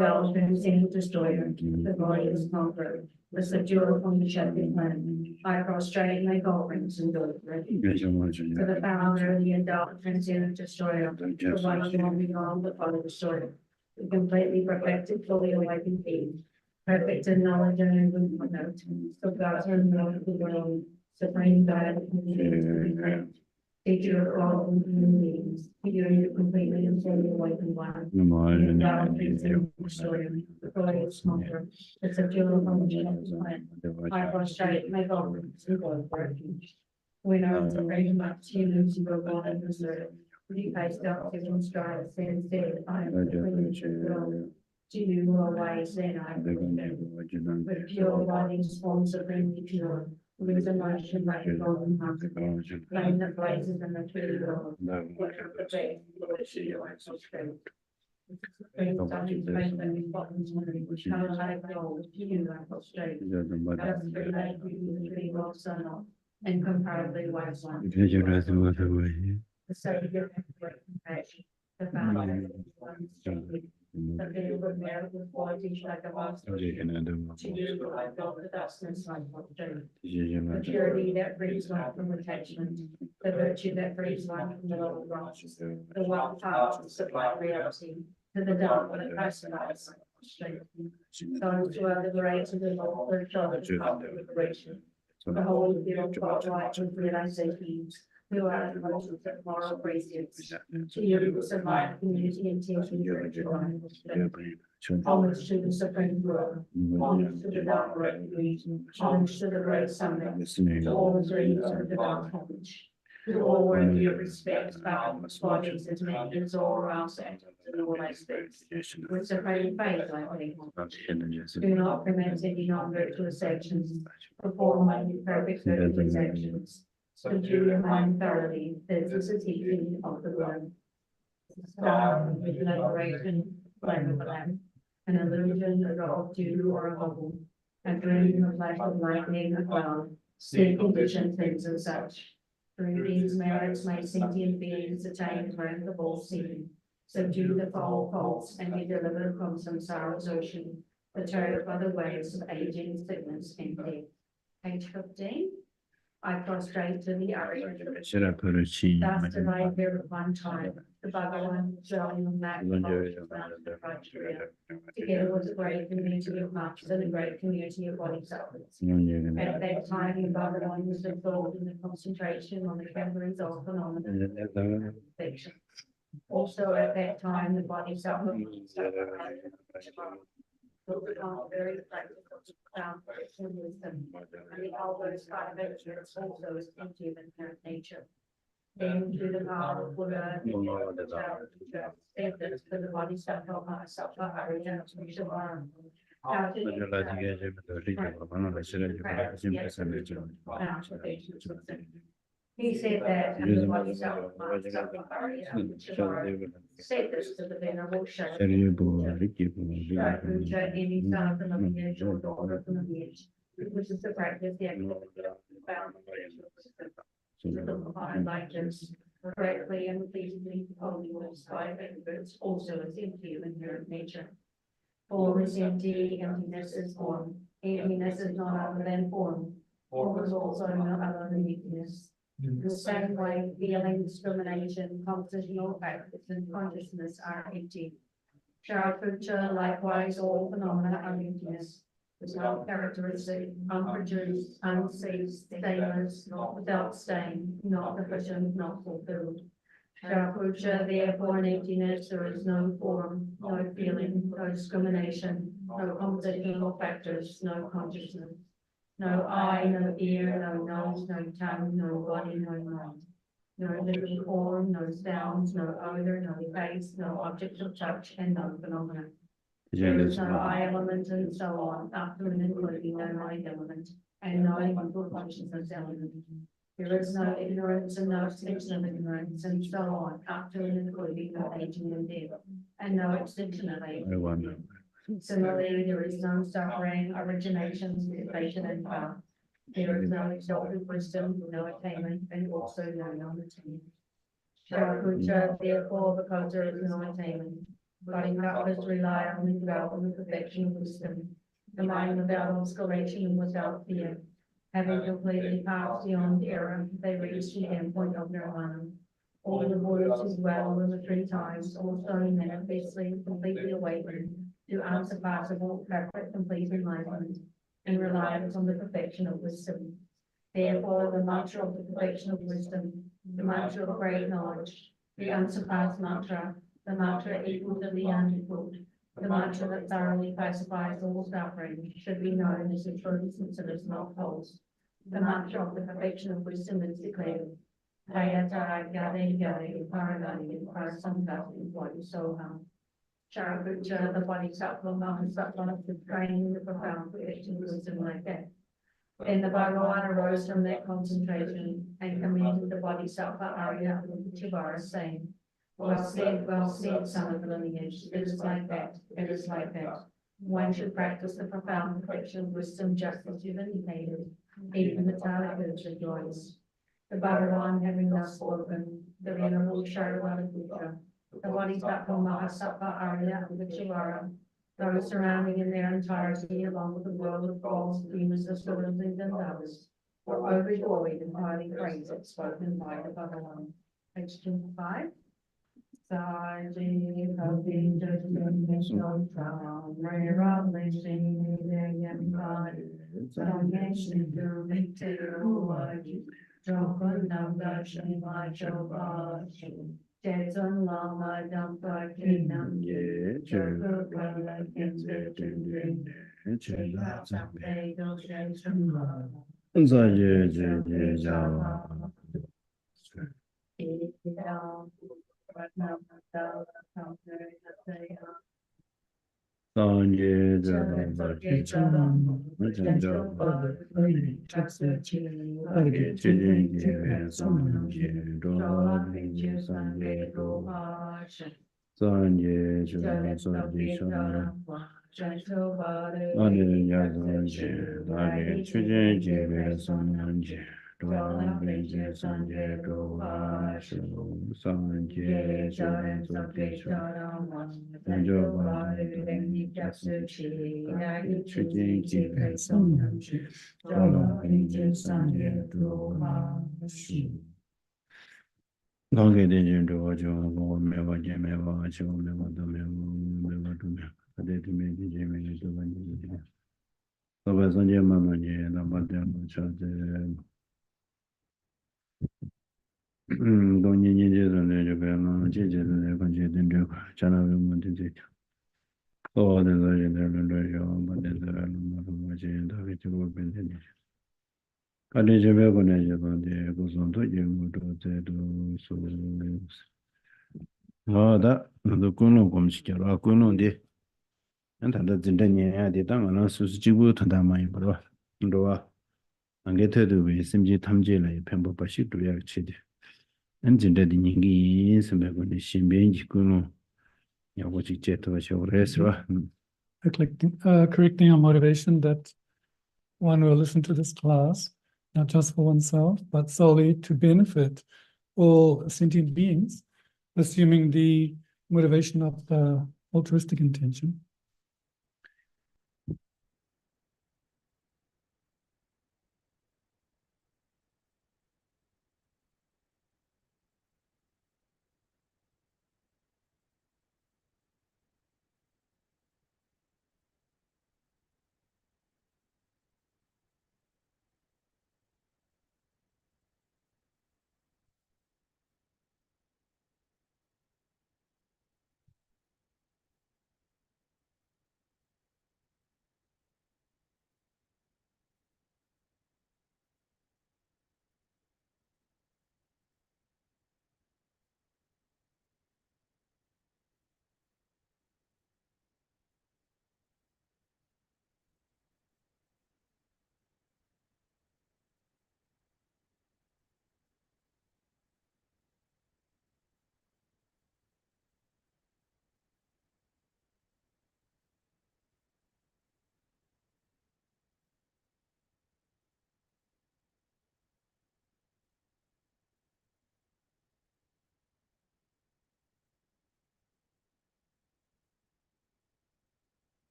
God who is able to destroy the body is conquered. The subduer from the shepherd land. I prostrate my offerings and go for it. To the founder of the endowed transcendent destroyer, the one who will be on the Father destroyer, the completely perfected, fully awakened being, perfect in knowledge and in note, so God's knowledge of the world, supreme God, teacher of all human beings, figuring the completely and fully awakened one, the endowed transcendent destroyer, the glorious conqueror, the subduer from the shepherd land. I prostrate my offerings and go for refuge. When I was afraid about humans who go on and preserve, you guys don't give them strides, instead I am the privilege of God. To you who are wise, then I am with pure bodies formed supremely pure, with emotion like a golden heart, flame that blazes in the true world, what of the faith, Lord, she lights of strength. Faith starting faith and with buttons on it, color like gold, you like prostrate, as the light you the tree world sun up, incomparably wise one. The Savior and great compassion, the founder of the field of merit with qualities like a master. To you, I felt the dustness like doctrine. The purity that brings life from attachment, the virtue that brings life from the lower branches, the wild path to supply reality, to the dark that isolates strength. Those who are liberated and all their charge of liberation. The whole field brought right with realizations. Who are the motions of moral precepts, to you who survive community and teaching homage to the supreme good, homage to the dark refuge, homage to the great summit, to all the dreams of divine homage, to all worthy of respect, bounds, bodies, as many as all around sectors and all aspects, with supreme faith, I think. Do not permit any non-virtuous actions, perform only perfect virtuous actions. Subdue your mind thoroughly, this is a teaching of the word. Star with liberation, flame of lamp, an illusion, a drop of dew or a bubble, a dream, a flash of lightning, a cloud, see conditioned things and such. Through these merits may sentient beings attain rank of all seeing, subdue the foul faults, and be delivered from samsara's ocean, perturbed by the waves of aging, sickness, and death. Page 15. I prostrate to the earth. Thus did I hear at one time the Bhagavan showing the magnificent together with a great community of monks and a great community of bodhisattvas. At that time, the Bhagavan was absorbed in the concentration on the categories of phenomena. Also, at that time, the bodhisattva very practical found wisdom, and the elders find vengeance also is empty of inherent nature. Then through the power of Buddha, evidence for the bodhisattva, Mahasattva, Arya, Shabara. How to he said that the bodhisattva, Mahasattva, Arya, Shabara said this to the venerable Sharapuja, any son from the village or daughter from the village, which is the practice, the activity of the found like this, correctly and pleasingly holy words by benefits also is empty of inherent nature. Form is empty, emptiness is form. Emptiness is not other than form. Form is also not other than emptiness. The same way, feeling, discrimination, compositional practice, and consciousness are empty. Sharapuja, likewise, all phenomena are emptiness. Without characteristic, unproduced, unceased, stainless, not without stain, not deficient, not fulfilled. Sharapuja, therefore, in emptiness, there is no form, no feeling, no discrimination, no compositional factors, no consciousness. No eye, no ear, no nose, no tongue, no body, no mind. No living form, no sounds, no odor, no face, no object of touch, and no phenomena. There is no eye element, and so on, up to and including no mind element, and no mental consciousness element. There is no ignorance and no extension of ignorance, and so on, up to and including no aging and death, and no extension of aging. Similarly, there is no suffering, origination, cessation, and power. There is no exalted wisdom, no attainment, and also no non-attainment. Sharapuja, therefore, because there is no attainment, Bodhisattvas rely on the development of perfection of wisdom. The mind without oscillation and without fear. Having completely passed beyond error, they reach the endpoint of nirvana. All the Buddhas who dwell in the three times also manifestly completely awakened to unsurpassable, perfect, complete enlightenment, and reliance on the perfection of wisdom. Therefore, the mantra of the perfection of wisdom, the mantra of great knowledge, the unsurpassed mantra, the mantra equal to the unequaled, the mantra that thoroughly pacifies all suffering, should be known as the truth since it is not false. The mantra of the perfection of wisdom is declared. Hayata Yade Yade Paradani Parasamgati Body Soham. Sharaputra, the Bodhisattva Mahasattva, the training the profound perfection of wisdom like that. Then the Bhagavan arose from that concentration and commended the Bodhisattva Arya Tivara, saying, well said, son of the lineage. It is like that. It is like that. One should practice the profound perfection of wisdom just as you've indicated. Even the Talikas rejoice. The Bhagavan having thus spoken, the Venerable Sharavanaputra, the Bodhisattva Mahasattva Arya Tivara, those surrounding in their entirety, along with the world of false demons, asuras, and Gandharvas, were overjoyed and highly praised it spoken by the Bhagavan. Page 25. Saji Kavi Jajam Ram Singh Yamkari Samyeshi Viktiru Jokundam Darshan Vachovashi Jetsun Lama Dampa Kinam Jokukala Kinse Tundrin Chela Sampe Doshe Summa Zaye Java Sanje Gangge de jin do jo go me ba je me ba chi me ba do me ade de me je me do ba ni so ba san je ma ma je na ba de ma cha de do ni je de ne je ba ma je de ne ba je de de cha na me de de so de de de yo ba de de ma je da ke jo ba de ni ade je me ko ne je ba de ko son to je mu do de do so 다 나도 군노 검식하러 군노인데 안타다 진짜냐 대당은 수수지구 탄다 많이 벌어 너와 안게테도 왜 심지 탐지를 편법 바시 도야 치데 안진데디 닝기 선배군의 신변지 군노 야고 직제도 쇼레스로 correcting our motivation that one will listen to this class, not just for oneself, but solely to benefit all sentient beings, assuming the motivation of the altruistic intention.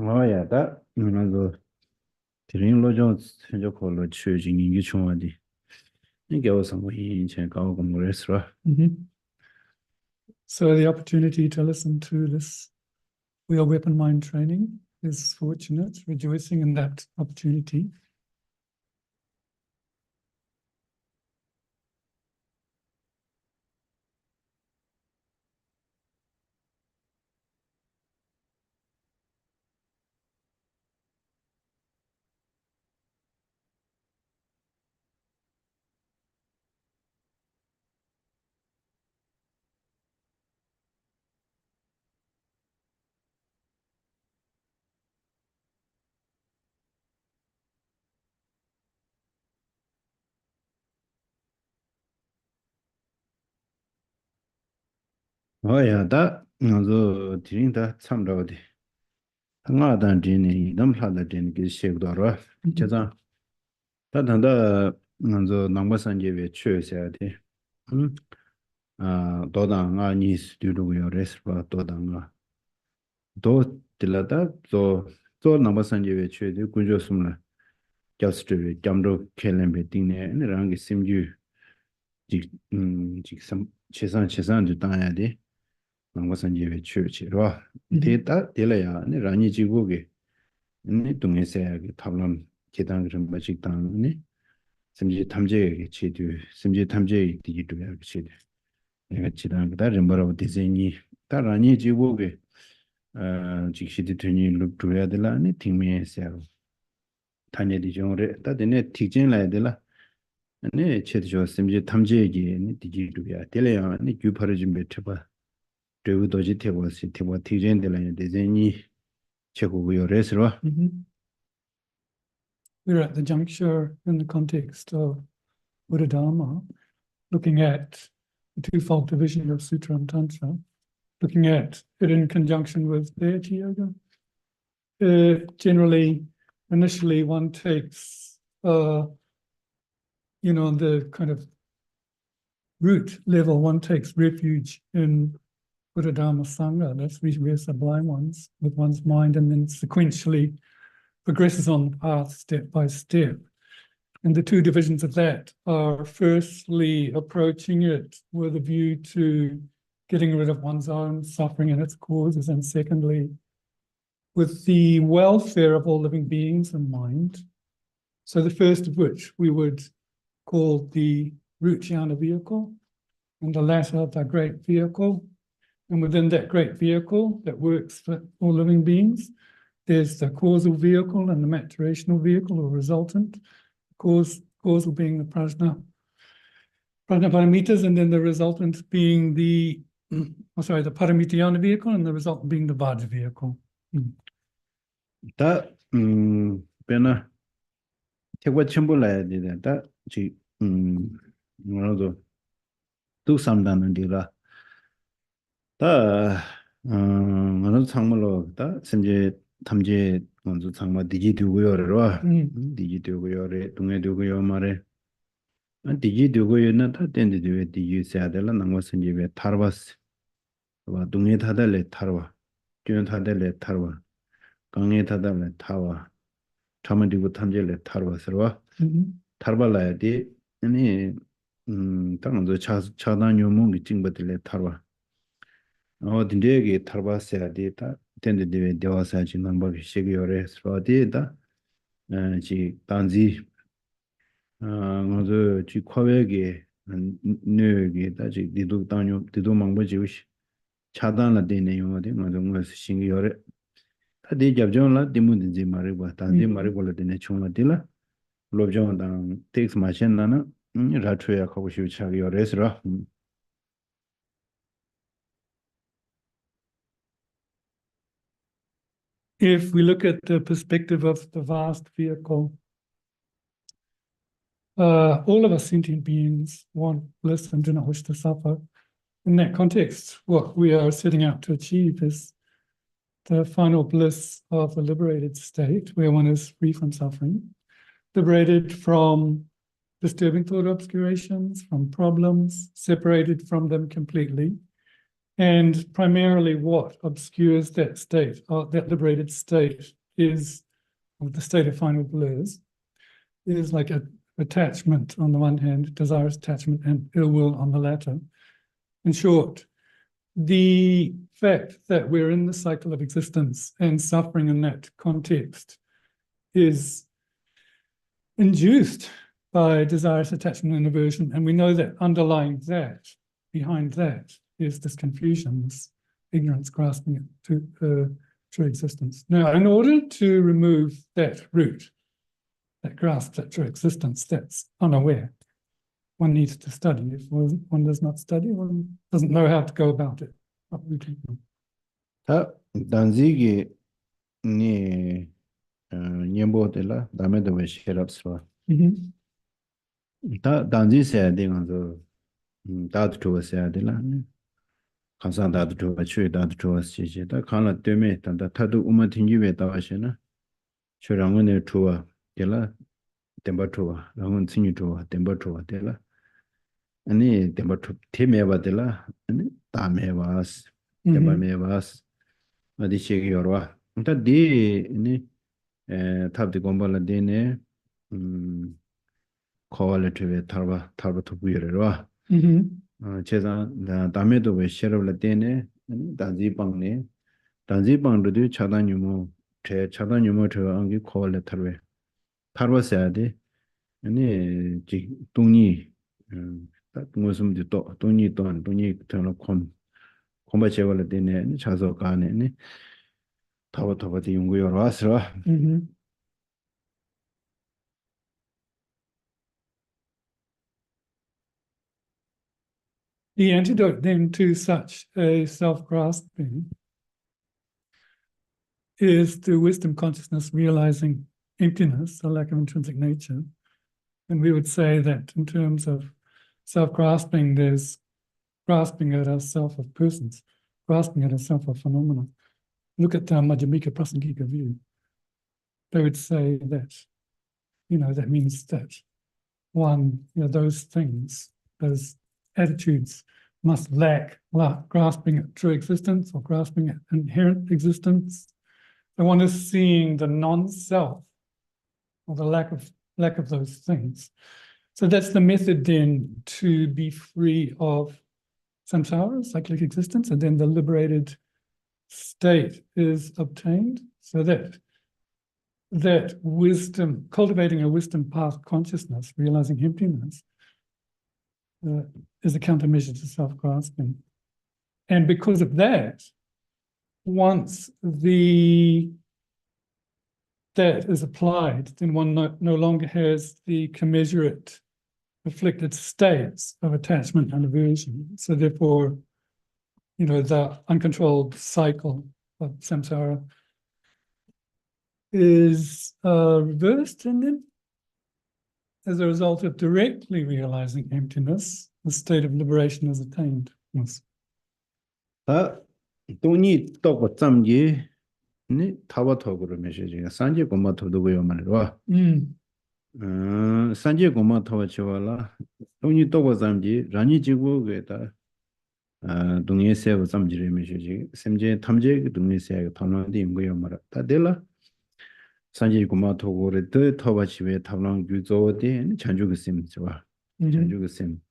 Oh yeah, that the Tiring Lojong Senjo Kolo Chujing in Yuchumadi. You give us some way in Chenko Resra. So the opportunity to listen to this wheel weapon mind training is fortunate, rejoicing in that opportunity. Oh yeah, that the Tiring that some road. Tangadan Jini, Damplada Jin is shaped or Chazan. That and the number Sanjay Church at Dodanga Nis to do your respa Dodanga. Do Tilada, so number Sanjay Church, the Kunjo Sumla, just to Jamdo Kelembe Dine and Rangi Simju. Some Chesan to Dayadi. Sanjay Church, Ra. Data Delaya, and Rani Jibugi. Ni 동에 세야기 탑람 계단 그런 맛이 당네 심지 탐제 체도 심지 탐제 디기도 야 체도 내가 지단 그다 림바로 디자인이 따라니 지고게 직시디 되니 룩도야 될라니 팀에서 단예디 정으로 따데네 티진라야 될라 네 체도 심지 탐제기 니 디기도야 될래야 니 규파를 좀 배쳐봐 되고도지 태고시 태고 티진 될라니 디자인이 최고고요 레스로 We're at the juncture in the context of Buddha Dharma, looking at the twofold division of Sutra and Tantra, looking at it in conjunction with deity yoga. Generally, initially one takes, the kind of root level, one takes refuge in Buddha Dharma Sangha, that's we're sublime ones, with one's mind, and then sequentially progresses on the path step by step. And the two divisions of that are firstly approaching it with a view to getting rid of one's own suffering and its causes, and secondly, with the welfare of all living beings in mind. So the first of which we would call the root jhana vehicle, and the latter the great vehicle. And within that great vehicle that works for all living beings, there's the causal vehicle and the maturational vehicle or resultant. Causal being the prajna paramitas, and then the resultant being the paramitayana vehicle, and the resultant being the vajra vehicle. That Bena take what Chimbula did that she do some done and did that. Another Tangmalo, that Simje Tamje on the Tangma Digi Dugo, Digi Dugo, Tunga Dugo Mare. And Digi Dugo, not attended to it, you said the Lanamos and you Tarvas. Dungi Tadale Tarva, Jun Tadele Tarva, Gangi Tadale Tawa, Tamadibu Tamjele Tarva Serva, Tarvala di any Tango Chadan Yomungi Jingbatile Tarva. Oh, the day Tarva said data, tended the Devasa number Shigiore, so data, she Tanzi Chikwege and Nugi that she did do Mango Jewish. 차단라 되네 요데 맞은 신기요래 다디 잡존라 디문지 마리바 다디 마리볼라 되네 총라딜라 롭존당 텍스 마신나나 라트야 하고 싶이 차기요레스라 If we look at the perspective of the vast vehicle, all of us sentient beings want bliss and do not wish to suffer. In that context, what we are setting out to achieve is the final bliss of a liberated state where one is free from suffering, liberated from disturbing thought obscurations, from problems, separated from them completely, And primarily what obscures that state, that liberated state is, or the state of final bliss, is like a attachment on the one hand, desirous attachment, and ill will on the latter. In short, the fact that we're in the cycle of existence and suffering in that context is induced by desirous attachment and aversion, and we know that underlying that, behind that, is this confusion, this ignorance grasping it to true existence. Now, in order to remove that root, that grasp that true existence, that's unaware, one needs to study. If one does not study, one doesn't know how to go about it. Uprooting. 다 단지기 니 녀보들라 다음에도 왜 시럽스와 다 단지세야 되면서 다도 좋았어야 되나 감사 다도 좋아 추이 다도 좋았지 다 칸라 때문에 단다 타도 우마 튕기베 다와시나 저랑은 좋아 되라 템바 좋아 랑은 튕기 좋아 템바 좋아 되라 아니 템바 테메바 되라 아니 다메바스 템바 메바스 어디 시기여와 일단 디 탑디 공부를 되네 퀄리티에 타바 토부여와 제가 다음에도 왜 셔럽을 되네 단지방네 단지방도 차단유모 제 차단유모 저 안기 퀄리티에 타르버셔야 돼 아니 지 동이 무슨 또 동이 터는 콤바체벌 되네 차서 가네 타바타바디 연구여 와서 The antidote then to such a self-grasping is through wisdom consciousness realizing emptiness, a lack of intrinsic nature. And we would say that in terms of self-grasping, there's grasping at ourself of persons, grasping at ourself of phenomena. Look at Madhyamika Prasangika view. They would say that, that means that one, those things, those attitudes must lack grasping at true existence or grasping at inherent existence. The one is seeing the non-self or the lack of those things. So that's the method then to be free of samsara, cyclic existence, and then the liberated state is obtained, so that wisdom, cultivating a wisdom path consciousness, realizing emptiness, is a countermeasure to self-grasping. And because of that, once that is applied, then one no longer has the commensurate reflected states of attachment and aversion. So therefore, the uncontrolled cycle of samsara is reversed, and then as a result of directly realizing emptiness, the state of liberation is attained. Yes. 돈이 또 잠기 니 타바토그로 메시지가 산지 고마토도 고요 말이와 산지 고마토와 치와라 돈이 또 잠기 라니 지고게다 동의 세부 잠지를 메시지 샘제 탐제 동의 세가 타노디 임고요 말아 다들라 산지 고마토고를 더 타바치베 탑랑 유조데 찬주그심 좋아 찬주그심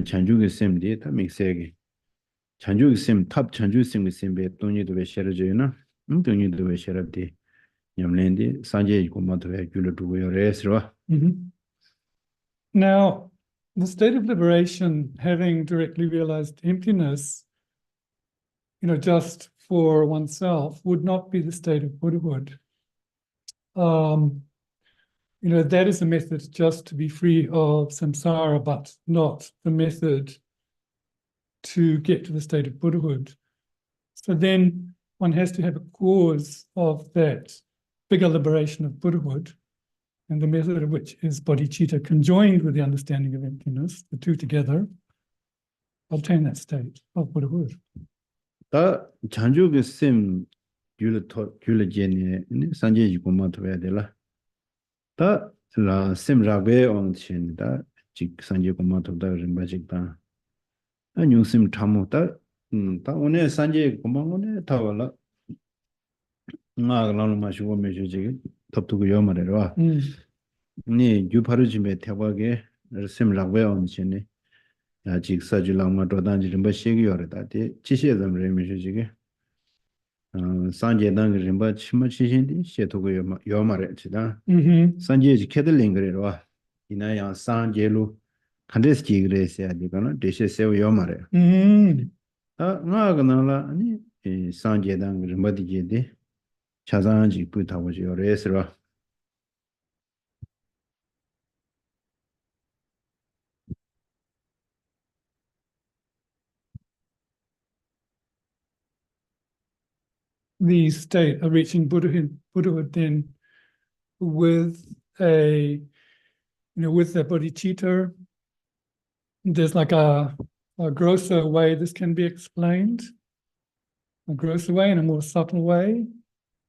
찬주그심디 다 믹세게 찬주기심 탑 찬주기심에 돈이도 왜 셔러져요나 돈이도 왜 셔럽디 냠랜디 산제 고마도 왜 줄어두고요 레스와 Now, the state of liberation, having directly realized emptiness, just for oneself, would not be the state of Buddhahood. That is a method just to be free of samsara, but not the method to get to the state of Buddhahood. So then one has to have a cause of that bigger liberation of Buddhahood, and the method of which is bodhicitta conjoined with the understanding of emptiness, the two together, obtain that state of Buddhahood. 다 찬주기심 줄레제니 산제 고마도 왜 되라 다 심라베 온친다 직 산제 고마도 다 림바직다 뉴심 참모다 다 오늘 산지 금방 오늘 다 올라 나 그러는 마시고 메시지 덥두고 요마래로 니 유파르지메 대박에 셈라고 엄신네 야 직사주랑마 도단지 좀 버시기 요르다 데 지시에서 메시지게 산제당 림바 치마치신디 셰토고 요마래 치다 산제지 캐들링 그래로 이나야 산제로 칸데스키 그래서야 되거나 데시세요 요마래 nga ganala ani sanje dang rimba di je de chazan ji pu ta wo yo re sra the state of reaching Buddhahood then with a, with the bodhicitta. There's like a grosser way this can be explained, a grosser way and a more subtle way.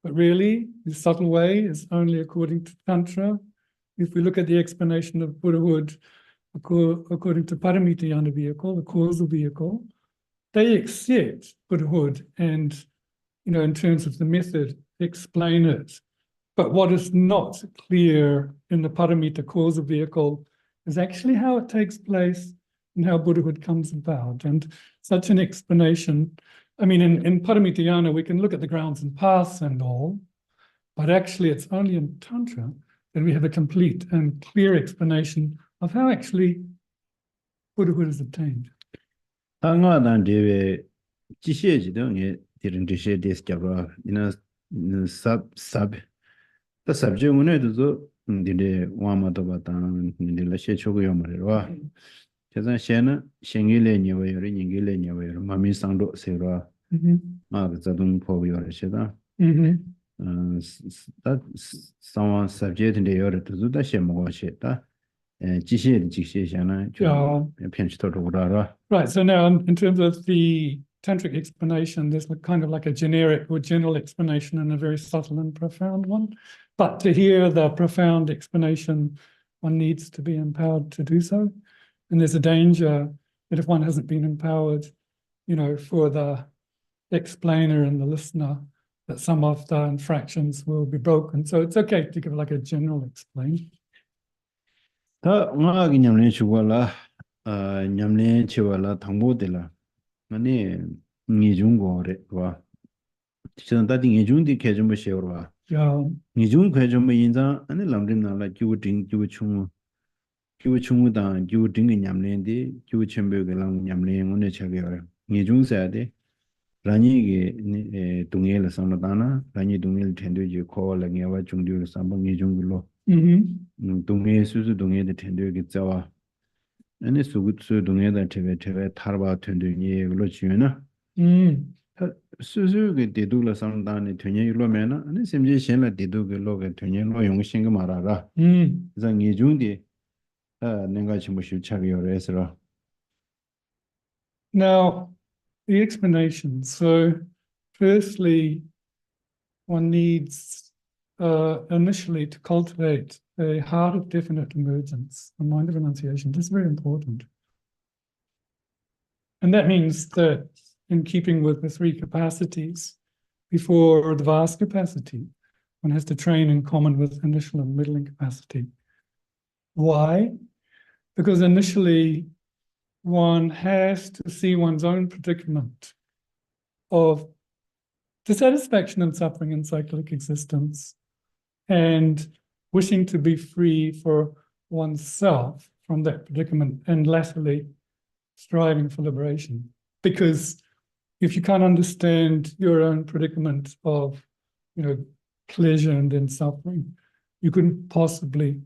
But really, the subtle way is only according to Tantra. If we look at the explanation of Buddhahood according to Paramitayana vehicle, the causal vehicle, they accept Buddhahood and, in terms of the method, explain it. But what is not clear in the Paramita causal vehicle is actually how it takes place and how Buddhahood comes about. And such an explanation, I mean, in Paramitayana, we can look at the grounds and paths and all, but actually it's only in Tantra that we have a complete and clear explanation of how actually Buddhahood is obtained. nga dan de ji xie ji de ye dirin de xie de sia ba ina sab da sab je mo ne de zo de wa ma do ba dan de la xie chu go yo ma re wa je zan xie na xing ge le ni wo yo re ning ge le ni wo yo ma mi sang do se ro ma ge za dong po yo re xie da da some subject de yo re de zo da xie mo go xie da ji xie de ji xie xian na jo pian chi to ro ra. Right, so now in terms of the tantric explanation, there's kind of like a generic or general explanation and a very subtle and profound one. But to hear the profound explanation, one needs to be empowered to do so. And there's a danger that if one hasn't been empowered, for the explainer and the listener, that some of the infractions will be broken. So it's okay to give like a general explain. 냠내 치와라 당보들라 아니 니중고래 와 지금 다디 니중디 개좀 보셔라 야 니중 개좀 인자 아니 람림나라 규딩 규충 규충다 규딩 냠내디 규첨벽에 람 냠내 오늘 저기요 니중사데 라니게 동해를 상다나 라니 동해를 텐도지 코를 녀와 중디를 삼방 니중글로 동해 수수 동해의 텐도게 자와 아니 수굿수 동해다 테베 타르바 텐도니 글로치나 수수게 데둘라 상다니 텐예로메나 아니 심지 신라 데두게 로게 텐예로 용신가 말아라 이상이 중디 내가 지금 차기요래서 Now the explanation. So firstly, one needs initially to cultivate a heart of definite emergence, a mind of renunciation. This is very important. And that means that in keeping with the three capacities, before the vast capacity, one has to train in common with initial and middling capacity. Why? Because initially, one has to see one's own predicament of dissatisfaction and suffering in cyclic existence and wishing to be free for oneself from that predicament and latterly striving for liberation. Because if you can't understand your own predicament of, pleasure and then suffering, you couldn't possibly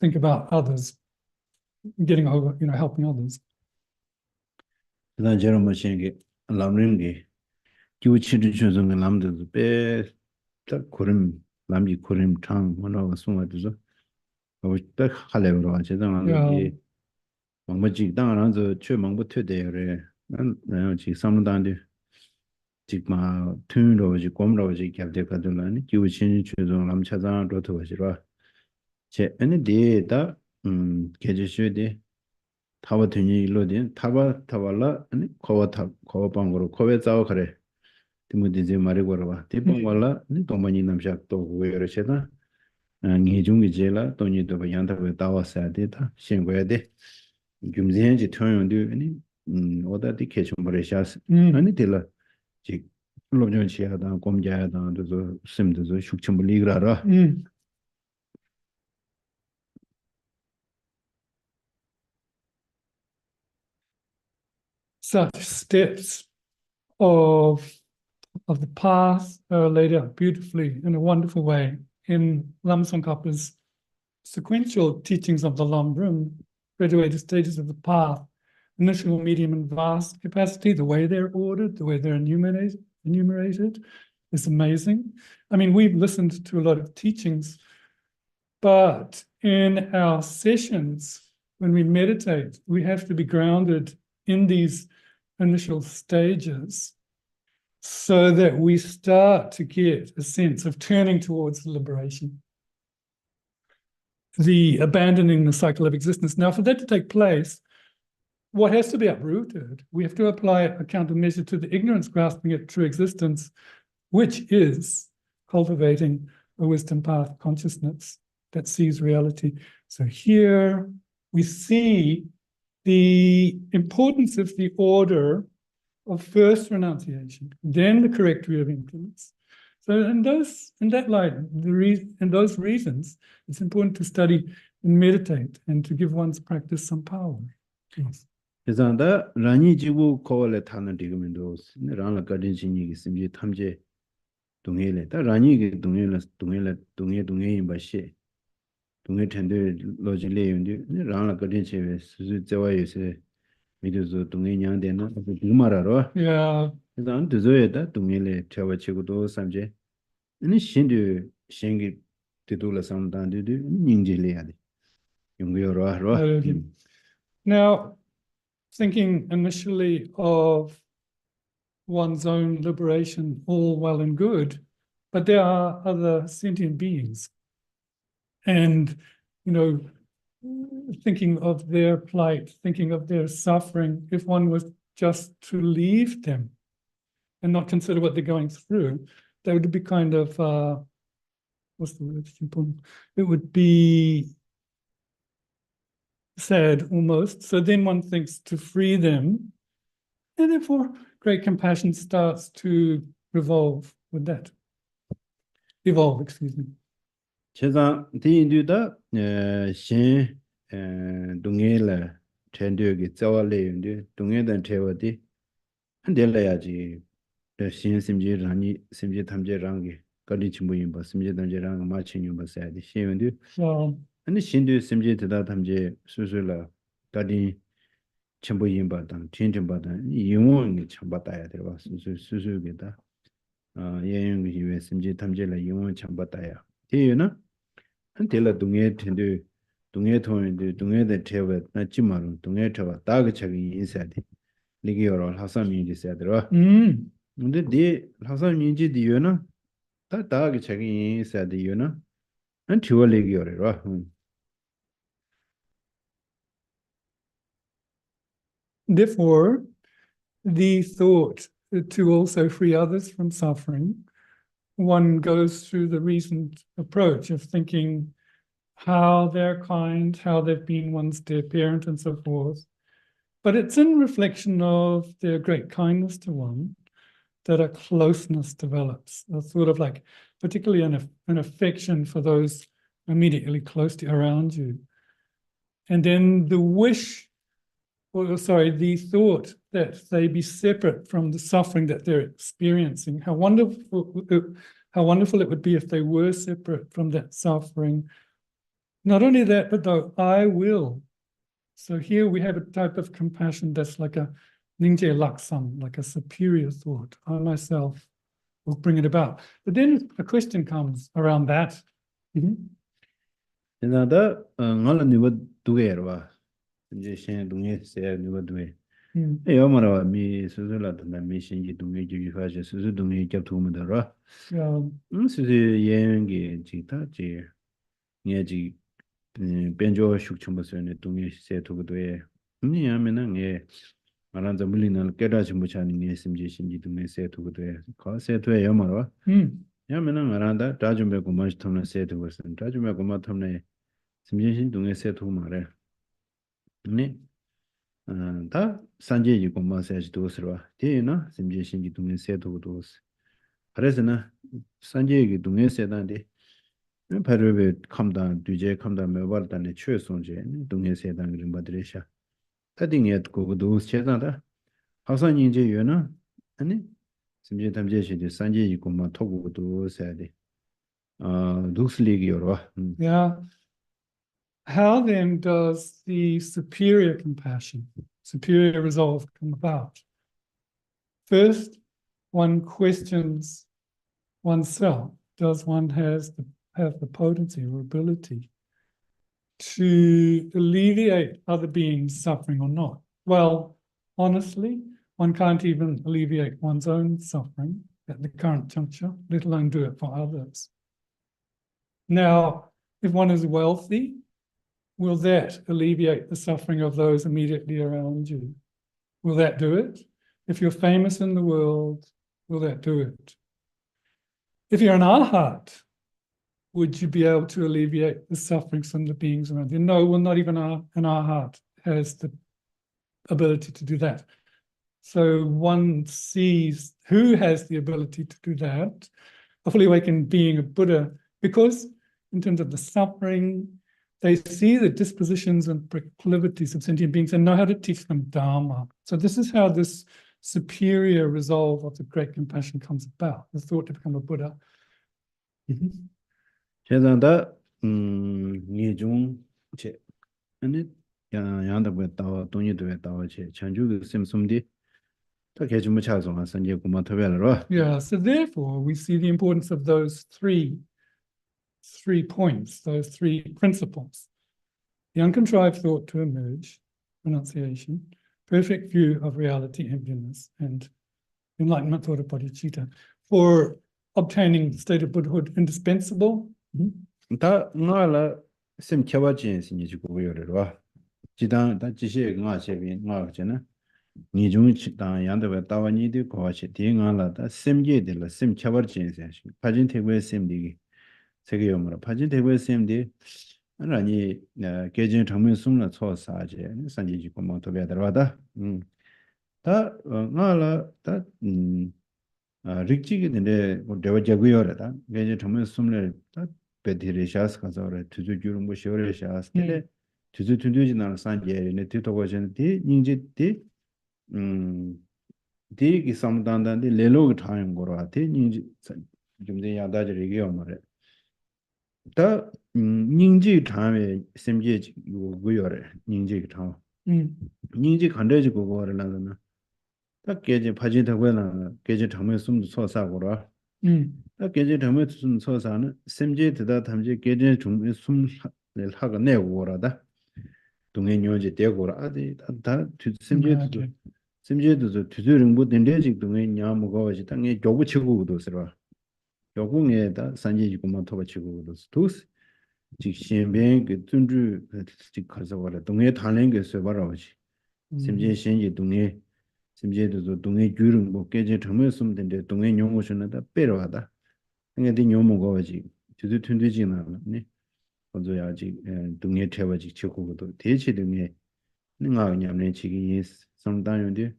think about others, getting over, helping others. 그다음 저런 머신게 람림게 규치를 주는 남들도 빼딱 고름 남지 고름 탕 뭐라고 숨어도서 딱 할래로 제정하게 망버지 당하는서 최망부터대요래 난 지금 삼단데 지금 튼로지 곰로지 겹대가들라니 규치를 주는 남차장 로토시라 제 아니 데이터 계제셔데 타바 되니 일로딘 타발라 아니 코와 방으로 코에 자오 그래 디모디제 말이 걸어봐 디봉발라 니 동반이 남작 또 고여르셔다 니중이 제라 돈이도 양다고 따와서야 되다 신고야 돼 김진지 토용도 아니 오다디 개좀버려샤스 아니 될라 지 로전시하다 곰자하다 도 심도 숙침불리그라라 Such steps of the path are laid out beautifully in a wonderful way in Lama Tsongkhapa's sequential teachings of the Lamrim, graduated stages of the path, initial, medium, and vast capacity, the way they're ordered, the way they're enumerated is amazing. I mean, we've listened to a lot of teachings, but in our sessions, when we meditate, we have to be grounded in these initial stages so that we start to get a sense of turning towards liberation, the abandoning the cycle of existence. Now, for that to take place, what has to be uprooted? We have to apply a countermeasure to the ignorance grasping at true existence, which is cultivating a wisdom path consciousness that sees reality. So here we see the importance of the order of first renunciation, then the correct view of influence. So in that light, in those reasons, it's important to study and meditate and to give one's practice some power. Yes. 그래서 라니 지부 코월에 타는 디그면도 라나 가든신이 심지 탐제 동해래 다 라니게 동해 임바시 동해 텐데 로질레인데 라나 가든시에 수수 저와에서 미도서 동해 냥데나 두마라로 Yeah. 그래서 드조에다 동해래 태워치고도 삼제 아니 신기 디도라 삼단데도 닝질해야 돼 용기여로 Now, thinking initially of one's own liberation, all well and good, but there are other sentient beings. And, thinking of their plight, thinking of their suffering, if one was just to leave them and not consider what they're going through, that would be kind of, what's the word? It would be sad almost. So then one thinks to free them, and therefore great compassion starts to evolve with that. Excuse me. 제가 디인도다 신 동해라 trendu기 자월레인데 동해단 태워디 한델라야지 신 심지라니 심지 탐제랑기 거리 친구인 바 심지 탐제랑 마친유 바사야디 신인데 아니 신도 심지 대다 탐제 수술라 거리 친구인 바당 진정바당 영원히 참바다야 되와 수술게다 예영이 위에 심지 탐제라 영원 참바다야 대유나 한텔라 동해 텐데 동해 통인데 동해의 태워 나지마로 동해 태워 다그차기 인사디 리기어로 하사민지 세더라 근데 디 하사민지 디요나 다 다그차기 인사디요나 안 티워 리기어로 Therefore, the thought to also free others from suffering, one goes through the reasoned approach of thinking how they're kind, how they've been one's dear parent, and so forth. But it's in reflection of their great kindness to one that a closeness develops, a sort of like, particularly an affection for those immediately close to around you. And then the thought that they be separate from the suffering that they're experiencing. How wonderful it would be if they were separate from that suffering. Not only that, but though I will. So here we have a type of compassion that's like a ningje laksam, like a superior thought. I myself will bring it about. But then a question comes around that. 이제 신 동해세 누가도에 에어마라 미 수술라던다 미신기 동해 주의하지 수술 동해 접토문더라 수술 예행기 지타지 예지 변조 숙청버서네 동해 세토도에 ni ya me na nge maran za muli na ke da chi mu cha ni nge sim ji shin ji du me se tu de ka se tu ya ma ro ya me na maran da da ju me ko ma thom na se tu go sen da ju me ko ma thom na sim ji shin du nge se tu ma re ni 다 산제지 공부하셔야지 도스라 되나 심지 신기 동네 세도 도스 그래서는 산제기 동네 세단데 바로베 컴다 뒤제 컴다 메버단에 최선제 동네 세단 이런 바들이샤 다딩에 그거도 세단다 하선 이제 요나 아니 심지 담제시데 산제지 공부 토고도 세야돼 독슬리기 여러 Yeah. How then does the superior compassion, superior resolve come about? First, one questions oneself. Does one have the potency or ability to alleviate other beings' suffering or not? Well, honestly, one can't even alleviate one's own suffering at the current juncture, let alone do it for others. Now, if one is wealthy, will that alleviate the suffering of those immediately around you? Will that do it? If you're famous in the world, will that do it? If you're an arhat, would you be able to alleviate the sufferings from the beings around you? No, well, not even an arhat has the ability to do that. So one sees who has the ability to do that, a fully awakened being, a Buddha, because in terms of the suffering, they see the dispositions and proclivities of sentient beings and know how to teach them Dharma. So this is how this superior resolve of the great compassion comes about, the thought to become a Buddha. 제단다 니중 제 아니 양다 베다 돈이도 베다 제 전주의 셈솜디 더 개좀 차서 산제 고마 토벨로 Yeah, so therefore we see the importance of those three points, those three principles. The uncontrived thought to emerge, renunciation, perfect view of reality, emptiness, and enlightenment thought of bodhicitta. For obtaining the state of Buddhahood, indispensable. 다 나라 셈 켜바진 신이 고요로 지당 다 지시에 nga 제비 nga 잖아 니중 다 양도 다와니디 고와시 딩알라다 셈제들 셈 켜바진 신 파진 태고의 셈디기 세계요므로 파진 태고의 셈디 아니 계진 정면 숨나 초사제 산지지 고모 도배들와다 다 나라 다 릭지기인데 뭐 대화자고요라다 계진 정면 숨을 다 베디레샤스 가서래 투주주는 뭐 쇼레샤스 근데 투주 튼두지나 산제네 뒤도고전디 닝지디 디기 삼단단디 레로그 타임 거라티 닝지 좀데 야다지리게요 말에 다 닝지 타임에 셈제 요고요래 닝지 타임 닝지 간대지 그거라는 딱 계제 파진다고나 계제 정면 숨도 소사고라 딱 계제 정면 숨 소사는 셈제 되다 담지 계제 정면 숨을 하가 내고라다 동행료지 되고라 아디 다 셈제도 셈제도 투주ring 뭐 된대지 동행 냐무고지 땅에 교부 치고도 쓰라 요궁에다 산지지고만 토바 치고도 도스 직신변 그 tun주 직 가서 와라 동해 타는 게 써봐라지 셈제 신지 동해 심지에도 동해 주름 뭐 깨제 정말 쓰면 되는데 동해 용어서는 다 빼러가다. 근데 용어가 뭐지? 주도 튼되지나 네. 먼저야지 동해 태워지 치고도 대체 등에 내가 냠내 지기 상당한데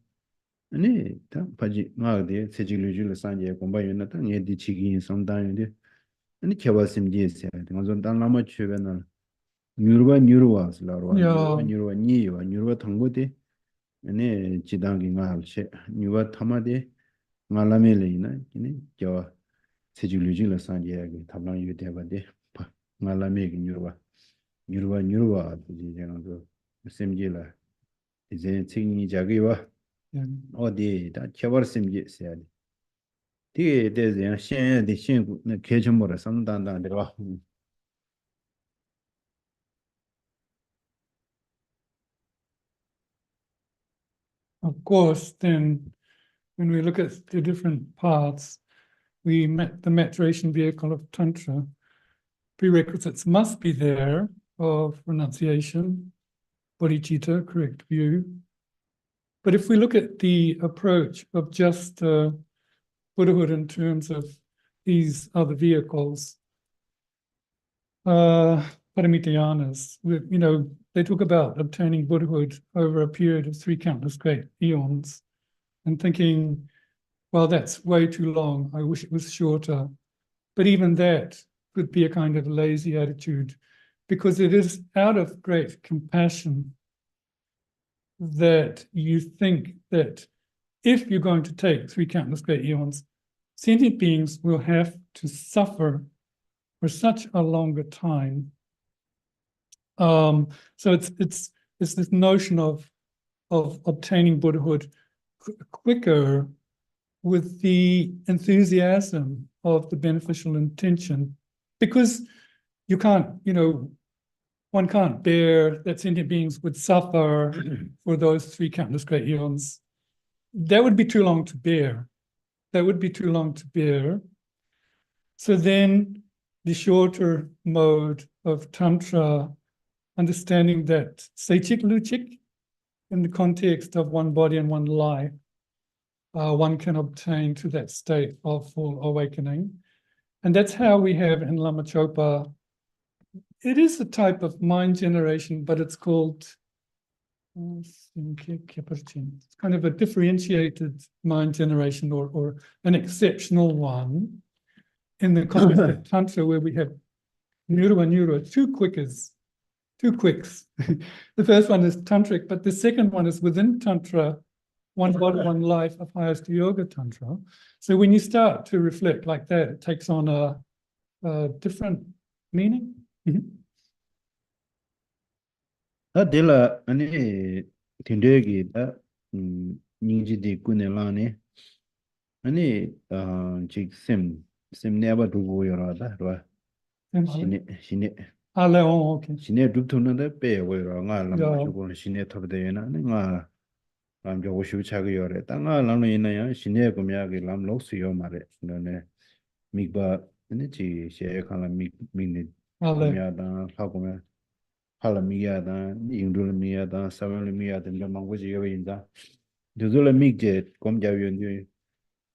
아니 다 바지 마데 세지르줄 산제 공부하는 다 내디 지기 상당한데 아니 개발심지에서 먼저 단라마 주변은 뉴르와 뉴르와 통고데 네 지당기 말체 뉴와 타마데 말라멜이나 이네 저 세줄류진을 산지에게 답랑 유대바데 말라메기 뉴와 이제 그 셈지라 이제 책임이 자기와 어디 다 개발 셈지 써야 돼 뒤에 대해서 신의 신구 개점으로 상담단들과 Of course, then when we look at the different paths, the maturation vehicle of Tantra, prerequisites must be there of renunciation, bodhicitta, correct view. But if we look at the approach of just Buddhahood in terms of these other vehicles, Paramitayanas, they talk about obtaining Buddhahood over a period of 3 countless great eons and thinking, well, that's way too long. I wish it was shorter. But even that could be a kind of lazy attitude, because it is out of great compassion that you think that if you're going to take 3 countless great eons, sentient beings will have to suffer for such a longer time. So it's this notion of obtaining Buddhahood quicker with the enthusiasm of the beneficial intention, because you can't, one can't bear that sentient beings would suffer for those 3 countless great eons. That would be too long to bear. That would be too long to bear. So then the shorter mode of Tantra, understanding that Seichik Luchik, in the context of one body and one life, one can obtain to that state of full awakening. And that's how we have in Lama Chopa. It is a type of mind generation, but it's called, it's kind of a differentiated mind generation, or an exceptional one in the context of Tantra, where we have Nirva, two quicks. The first one is Tantric, but the second one is within Tantra, one body, one life of highest yoga Tantra. So when you start to reflect like that, it takes on a different meaning. Dela ani tindegi da ningji di kunelani ani jig sim neba dugo yora da rwa shine Okay. shine dubtuna da pe wera nga lam Yeah. chugo shine tobde yana nga lam jo shu chag yore ta nga lam no ina ya shine gumya gi lam lo su yo mare ne migba ani chi she khala migni gumya da ha gumya Halamia dan, Indulamia dan, Savalamia dan, Manguji Yavinda. Duzula Migjet, Comja Yundu,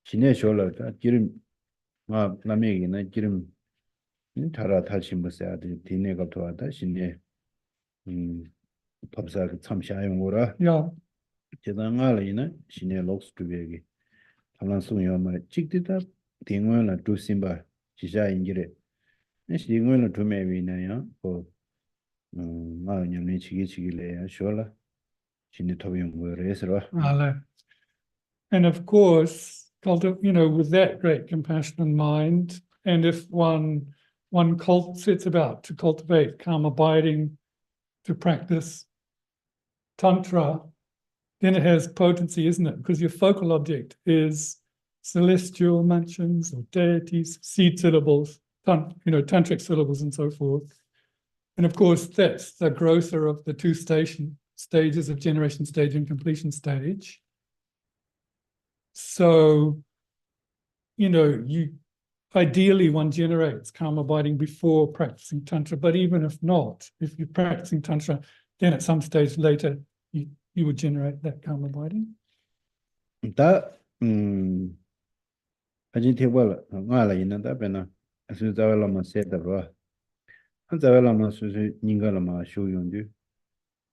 Shine Shola, Jirim, Lamigina, Jirim, Tara Tashimbasa, Tinegatoata, Shine, Popsa, Samshayamura, Yeah. Chedangalina, Shine looks to Vegi. Talansunyama, Chictita, Tinguela, Tu Simba, Shisha Injire. And she went to maybe Naya, or And of course, with that great compassion in mind, and if one sets about to cultivate calm abiding, to practice Tantra, then it has potency, isn't it? Because your focal object is celestial mansions or deities, seed syllables, tantric syllables and so forth. And of course, that's the grosser of the 2 stages of generation stage and completion stage. So, ideally one generates calm abiding before practicing Tantra, but even if not, if you're practicing Tantra, then at some stage later, you would generate that calm abiding. That, I didn't tell well, that Bena, as you said, the Hanzavela Susu Ningalama show you.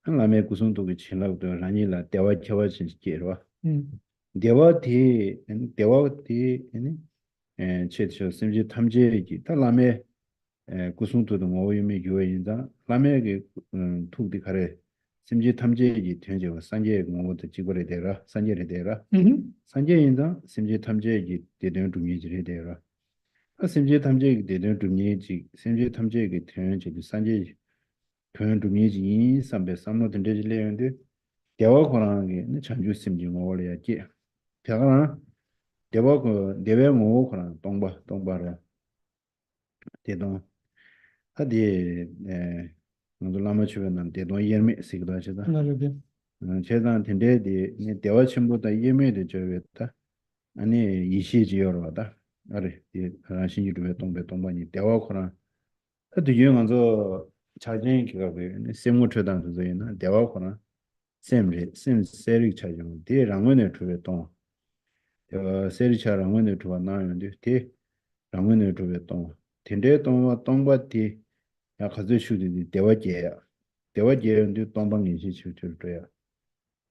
And I make Kusun to the Chilla, the Ranila, Dewa Chawach in Skirwa. Dewa tea and Dewa tea, and Chetcho Simji Tamji, Talame, Kusun to the Moy make you in the Lame took the Kare, Simji Tamji, Tenjo, Sanje, Mo the Chigore Dera, Sanje Dera, Sanje in the Simji Tamji, they don't do me Dera. Simji Tamji didn't do me, Simji Tamji turned to Sanje turned to me, some best some not in Dejile and the Dewakorangi, the Chanju Simji Moria. Tell Dewako, Dewamo, Tombara. They don't. Had the Lamachuan, they don't hear me, Sigdacheda. Chedan Tinde, the Dewachimbo, the Yeme, the Joveta, and Yishiji or other. Are the Rashi to Beton Betomani, Dewakora. At the young and 차진 기가고 세무 초단도 되나 대화거나 셈 세리 차정 뒤 랑원에 두에 동 세리 차랑원에 두어 나는데 뒤 랑원에 두에 동 텐데 동과 동바티 야 가져 슈디 대화제야 대화제인데 동방이 시추줄도야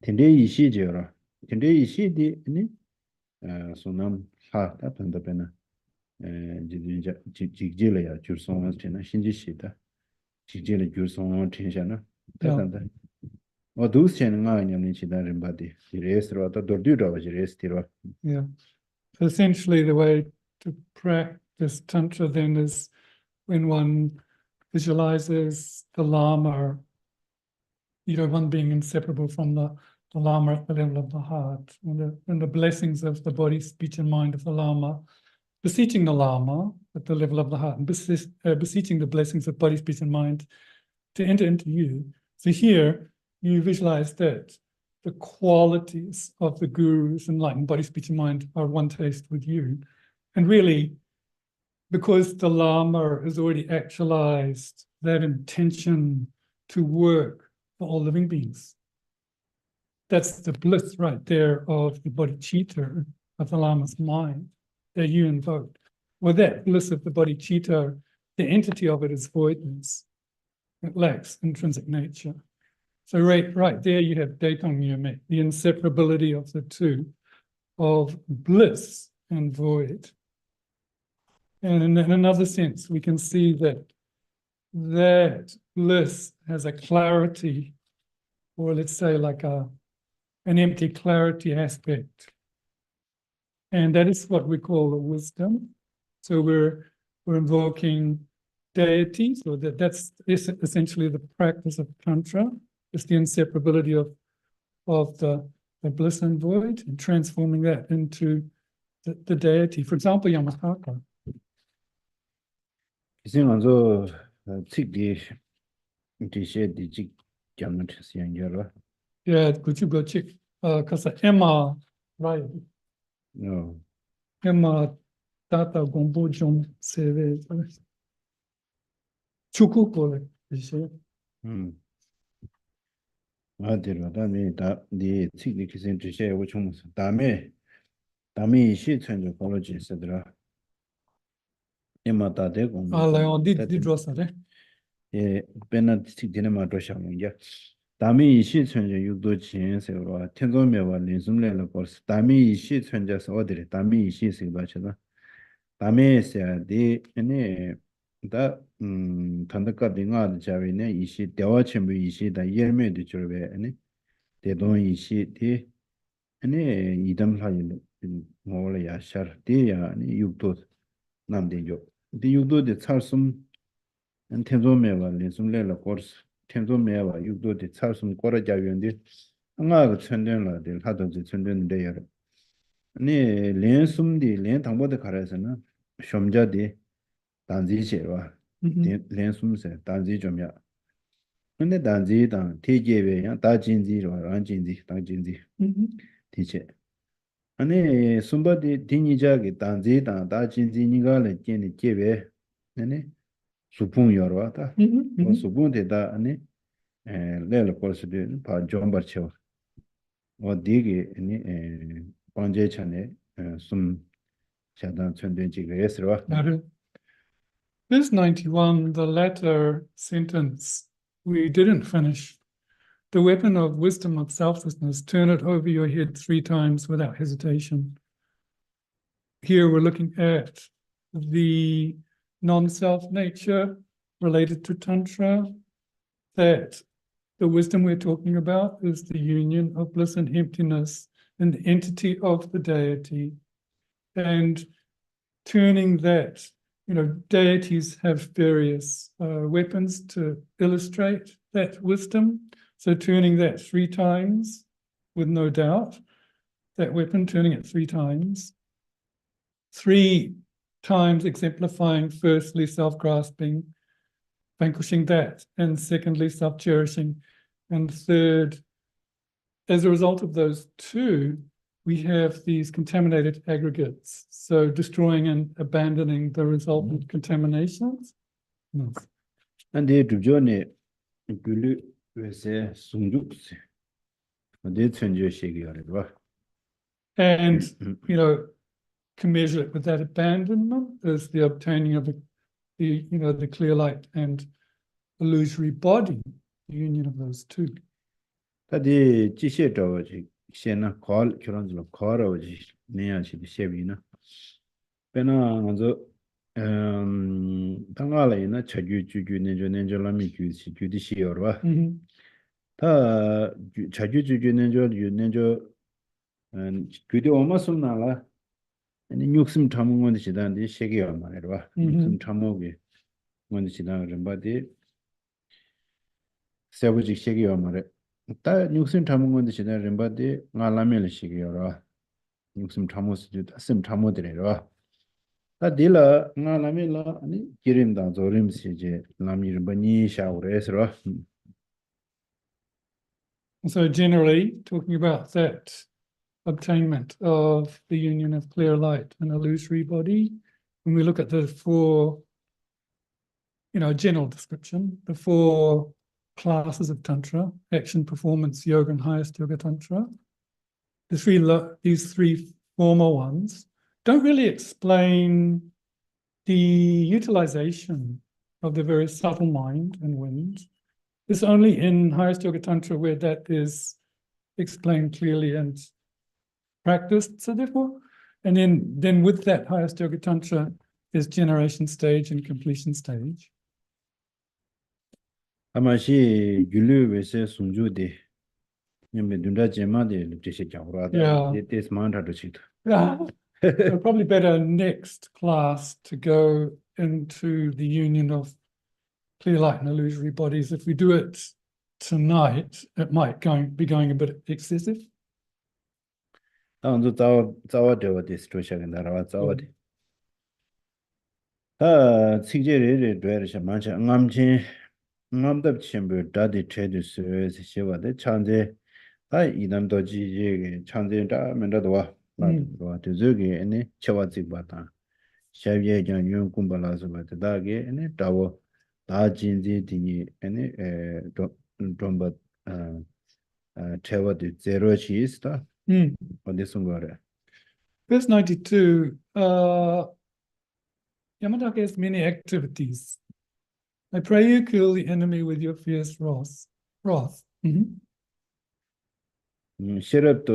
텐데 이시제라 텐데 이시디 아니 소남 하 답한다베나 지진자 직질이야 줄송을 되나 신지시다 직질의 줄송을 텐샤나 답한다 those channel nga nyam ni chidan rimbadi res ro ta dordu ro res tiro Yeah. So essentially, the way to practice Tantra then is when one visualizes the Lama, one being inseparable from the Lama at the level of the heart, and the blessings of the body, speech, and mind of the Lama, beseeching the Lama at the level of the heart, and beseeching the blessings of body, speech, and mind to enter into you. So here, you visualize that the qualities of the Guru's enlightened body, speech, and mind are one taste with you. And really, because the Lama has already actualized that intention to work for all living beings, that's the bliss right there of the bodhicitta of the Lama's mind that you invoke. Well, that bliss of the bodhicitta, the entity of it is voidness. It lacks intrinsic nature. So right there you have Daitong Nyame, the inseparability of the two, of bliss and void. And in another sense, we can see that bliss has a clarity, or let's say like an empty clarity aspect. And that is what we call the wisdom. So we're invoking deity, so that's essentially the practice of Tantra. It's the inseparability of the bliss and void, and transforming that into the deity. For example, Yamataka. isin anzo tik di she di jik jamna tsyan yaro Yeah, could you go check? Because Emma, right? no Emma Tata Gombo Jom Seve. Chuku Kole. adiro da me da di tik di kisin di she wo chung da me shi chen jo college sedra ema ta de gong Leon did draw that. pena tik dine ma do sha mong ya da me shi chen jo yug do chen se ro ten zo me wa lin sum le la course da me shi chen ja so de da me shi se ba cha da da me se de ene 다 단다가 빙아 자위네 이시 대화 첨부 이시다 예매도 저베 아니 대동 이시티 아니 이담 사이는 뭐래야 샤르티야 아니 육도 남대죠 디 육도데 차숨 텐조메와 린숨레라 코스 텐조메와 육도데 차숨 꼬라자위인데 ang아가 천된라들 하던지 천된데요 아니 렌숨디 렌 당보데 가라서는 솨om자디 단지제와 렌숨세 단지 좀야 근데 단지당 대제베야 다진지로 안진지 당진지 디제 아니 숨바디 디니자게 단지당 다진지니가래 께니 제베 아니 수풍여로다 수풍데다 아니 레르 코스데 바 좀버쳐 어디게 아니 반제찬에 숨 자단 천된지가 예스로 Verse 91, the latter sentence, we didn't finish. The weapon of wisdom of selflessness, turn it over your head 3 times without hesitation. Here we're looking at the non-self nature related to Tantra, that the wisdom we're talking about is the union of bliss and emptiness and the entity of the deity, and turning that. Deities have various weapons to illustrate that wisdom. So turning that 3 times, with no doubt, that weapon, turning it 3 times. 3 times exemplifying, firstly, self-grasping, vanquishing that, and secondly, self-cherishing, and third, as a result of those 2, we have these contaminated aggregates, so destroying and abandoning the resultant contaminations. 안데 두전에 귤이 왜세 숭죽세 어디 천주 시기야래봐 And, you know, commensurate with that abandonment is the obtaining of the clear light and illusory body, the union of those two. 다디 지시더지 시나 콜 결혼으로 콜어지 내야지 시비나 배나 먼저 당가래나 자주주주 내전내절람이 주시 주디시여봐 다 자주주주는 저 유는저 그게 엄마숨나라 아니 육심 참은 건데 지단데 세계야 말이야 육심 참목이 뭔지 지단 좀바디 세부직 세계야 말이야 다 육심 참은 건데 지단 좀바디 나라멜 세계야라 육심 참모스도 다심 참모들이라 다 딜라 나라멜라 아니 기름다 조림 시제 남이 버니 샤오레스라 So generally, talking about that obtainment of the union of clear light and illusory body, when we look at the four, general description, the four classes of Tantra, action, performance, yoga, and highest yoga Tantra, these three formal ones don't really explain the utilization of the very subtle mind and wind. It's only in highest yoga Tantra where that is explained clearly and practiced, so therefore, and then with that highest yoga Tantra is generation stage and completion stage. 아마시 귤루베세 숭주데 님베 dunda 제마데 르티시 자우라다 Yeah. 데스 만타도 치도 So probably better next class to go into the union of clear light and illusory bodies. If we do it tonight, it might be going a bit excessive. 다운도 자와데와 디스토샤가 나라와 자와데 치제레레 되르샤 만차 응암답 쳔부 다디 트레드스 시와데 찬제 이남도 지제 찬제다 면도와 나도와 되저게 에네 쳐와지 바타 샤비에장 윤군발라서 바다게 에네 다워 다진지 디니 에네 좀바 태워디 제로치스타 어디서 거래 Verse 92, Yamadaka has many activities. I pray you kill the enemy with your fierce wrath. 셰럽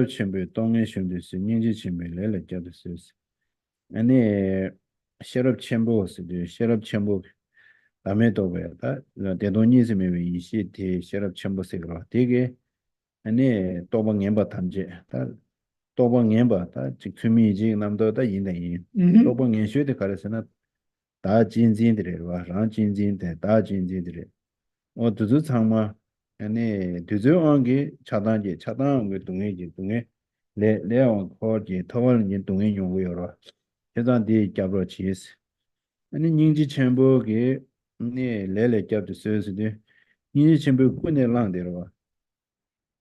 쳔부 동네 쳔부스 닌지 쳔부 레레 쳔부스 아니 셰럽 쳔부스디 셰럽 쳔부 다메도 왜다 대도니즘에 이시티 셰럽 쳔부스가 되게 아니 또방엠바 탐제 다 또방엠바 다 직투미지 남도다 인데 또방엠쉐데 가르스나 다 진진들이와 랑 진진데 다 진진들이 두두 상마 아니 두두왕기 차단지 차단왕기 동해 레레왕 코지 토월니 동해 용고여라 계산디 잡으러 치스 아니 닝지 첨부기 네 레레 잡도 쓰스디 닝지 첨부 꾸네 랑데로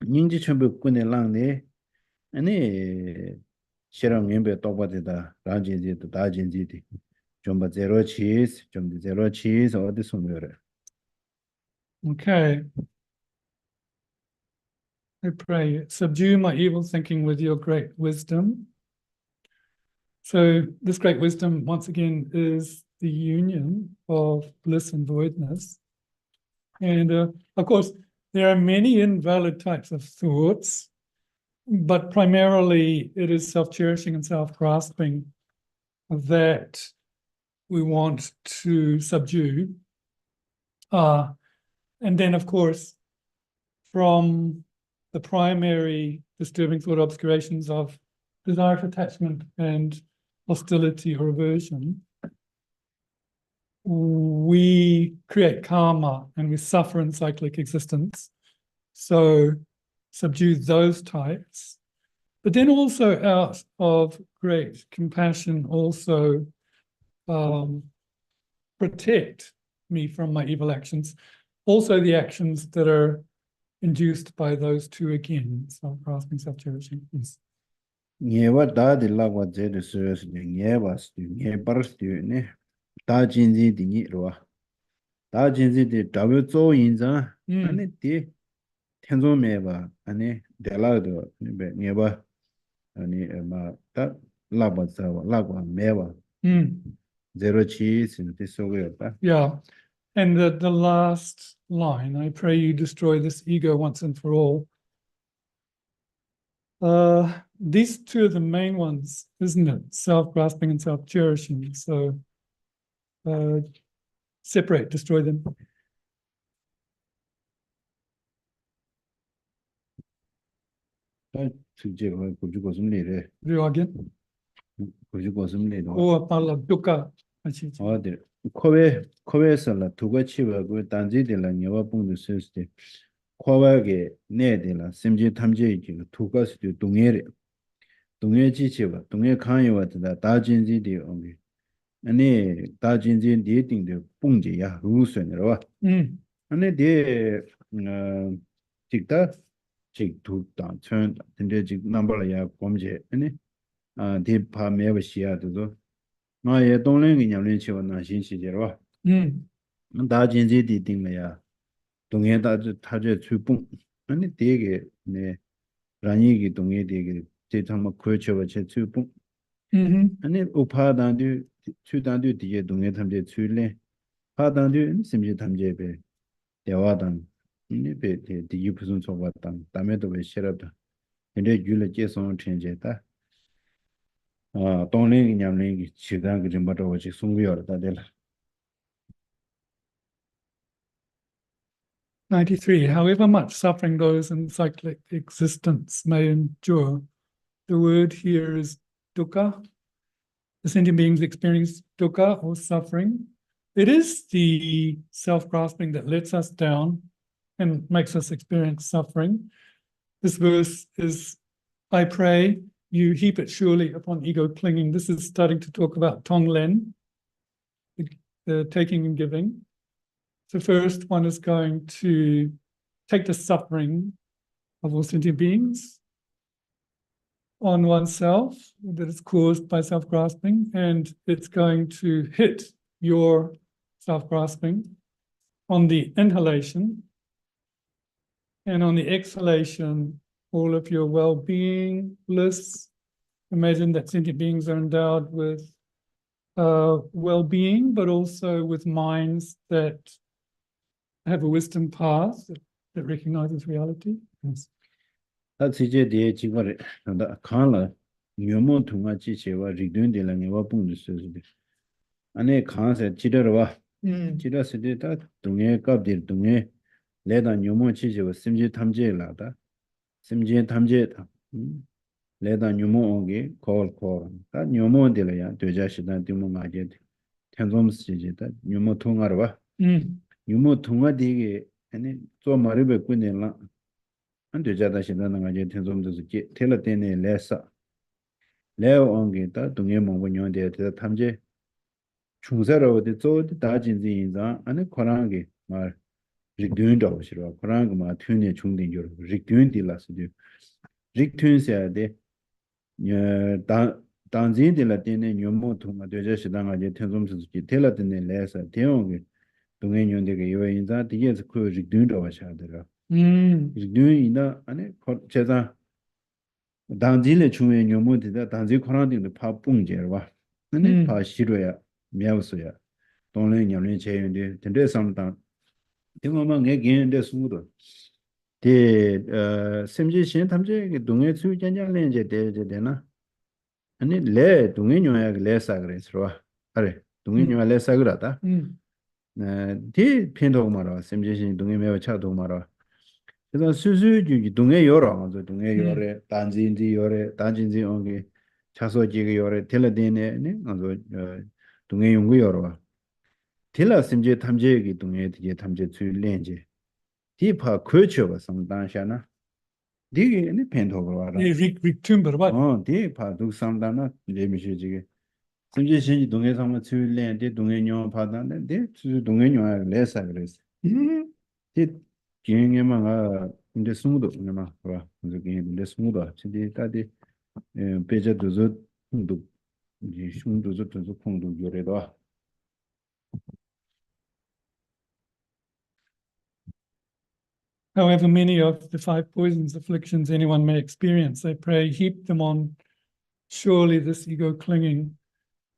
닝지 첨부 꾸네 랑네 아니 시랑 멤버 똑바되다 랑진지도 다 진지디 좀바 제로 치스 좀 제로 치스 어디 숨겨래 Okay. I pray, subdue my evil thinking with your great wisdom. So this great wisdom, once again, is the union of bliss and voidness. And of course, there are many invalid types of thoughts, but primarily it is self-cherishing and self-grasping that we want to subdue. And then, of course, from the primary disturbing thought obscurations of desire for attachment and hostility or aversion, we create karma and we suffer in cyclic existence. So subdue those types. But then also out of great compassion, also protect me from my evil actions. Also the actions that are induced by those two again, self-grasping, self-cherishing. Yes. Nyewa daadi lakwa zedu suyos nyewa stu, nyebar stu ne, da jinzi di nyi rwa. 다 진지디 더블 조 인자 Mm, 아니 디 텐조 메바 아니 데라도 메바 아니 마다 라바자 라바 메바 mm, 제로 치 신티 소고였다 yeah. And the last line, I pray you destroy this ego once and for all. These two are the main ones, isn't it? Self-grasping and self-cherishing. So separate, destroy them. 다 주제가 고주고 숨리래 Do again. 고주고 숨리도 Or parla dukkha. 어디 코베살라 두가 치고 단지들라 녀와 봉도 쓸때 코바게 내들라 심지 탐지기 두가스도 동해래 동해 지치와 동해 강요와다 다진지디 오미 아니 다진지 디딩데 봉지야 루스네로 Mm, 아니 데 직다 직두다 천 근데 직 넘버야 범죄 아니 디파 매버시야도 나의 동랭이 냠린 치고나 신시제로 mm, 다진지 디딩이야 동해다 타제 출봉 아니 되게 네 라니기 동해 되게 제 정말 그렇죠 제 출봉 mm-hmm. 아니 우파단도 추단도 뒤에 동해 탐제 출래 파단도 심지 탐제배 대화단 이베 뒤에 무슨 소바단 담에도 왜 싫어다 근데 줄을 계속 천제다 동랭이 냠랭이 지단 그좀 받아 오지 송비어다 될 93. However much suffering those in cyclic existence may endure, the word here is dukkha. The sentient beings experience dukkha or suffering. It is the self-grasping that lets us down and makes us experience suffering. This verse is, I pray you heap it surely upon ego clinging. This is starting to talk about Tonglen, the taking and giving. So first one is going to take the suffering of all sentient beings on oneself that is caused by self-grasping, and it's going to hit your self-grasping on the inhalation, and on the exhalation, all of your well-being, bliss. Imagine that sentient beings are endowed with well-being, but also with minds that have a wisdom path that recognizes reality. Yes. That's the Chigore, and the Kala, Yomo Tunga Chichewa, Ridundilla, Neva Bundus. And a Khan said Chidarava, Chida said that Dunge Kabdir Dunge, led on Yomo Chiche was Simji Tamje Lada, Simji Tamjeta, led on Yomo Ongi, call, that Yomo Delaya, Dojashidan Dimumajet, Tanzom's Chijeta, Yomo Tungarava, Yomo Tunga Digi, and so Maribe Quinella. And the Jadashidan Tensom to Telatene Lessa. Leo Ongita, Dungemo when you're there to the Tamje. Chungsaro the Zod, Dajin Zinza, and a Korangi, Mar Rigdundo, Korangma, Tuni Chungdin, Rigdundi last do. Rigtun said the Danzin de Latine, Yomo to Madajashidan, Tensom to Telatene Lessa, Teongi, Dungan de Gayoinza, the years could Rigdundo Shadra. Doing that, and Cheza Danzile Chue Yomudi, Danzi Korandi, the Papung Jerva, and then Pashiroya, Miausoya, Donlin Yamin Chay, Tende Samtan. The moment again, the Sudo. The Simji Shin Tamje, Dunga Su Janja Lenja de Dena, and it led Dungino less aggress, Are Dungino less agrata. The Pinto Mara, Simji Shin Dungime Chato Mara. 그래서 수수주 동해 여러 동해 요래 단진지 요래 단진지 온게 차소지게 요래 텔레데네 아주 동해 연구 여러 텔라 심제 탐제기 동해 뒤에 탐제 출렌지 디파 거쳐가 상당샤나 디게 네 펜토가 와라 디파 두 상당나 레미시지게 심제 신지 동해 상마 출렌데 동해 용 받았는데 수 동해 용 레사 그랬어 디 기행에만 근데 스무도 그냥 봐. 근데 스무도 진짜 다들 배제도 저 이제 흉도 저 풍도 요래도 however many of the 5 poisons, afflictions anyone may experience, they pray, heap them on surely this ego clinging,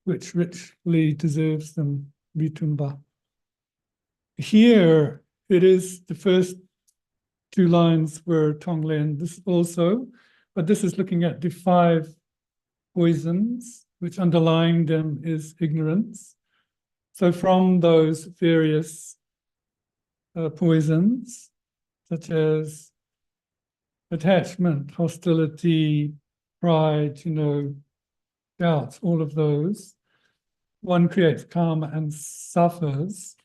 which richly deserves them, Vitumba. Here it is the first 2 lines were Tonglen, this also, but this is looking at the 5 poisons, which underlying them is ignorance. So from those various poisons, such as attachment, hostility, pride, doubts, all of those, one creates karma and suffers.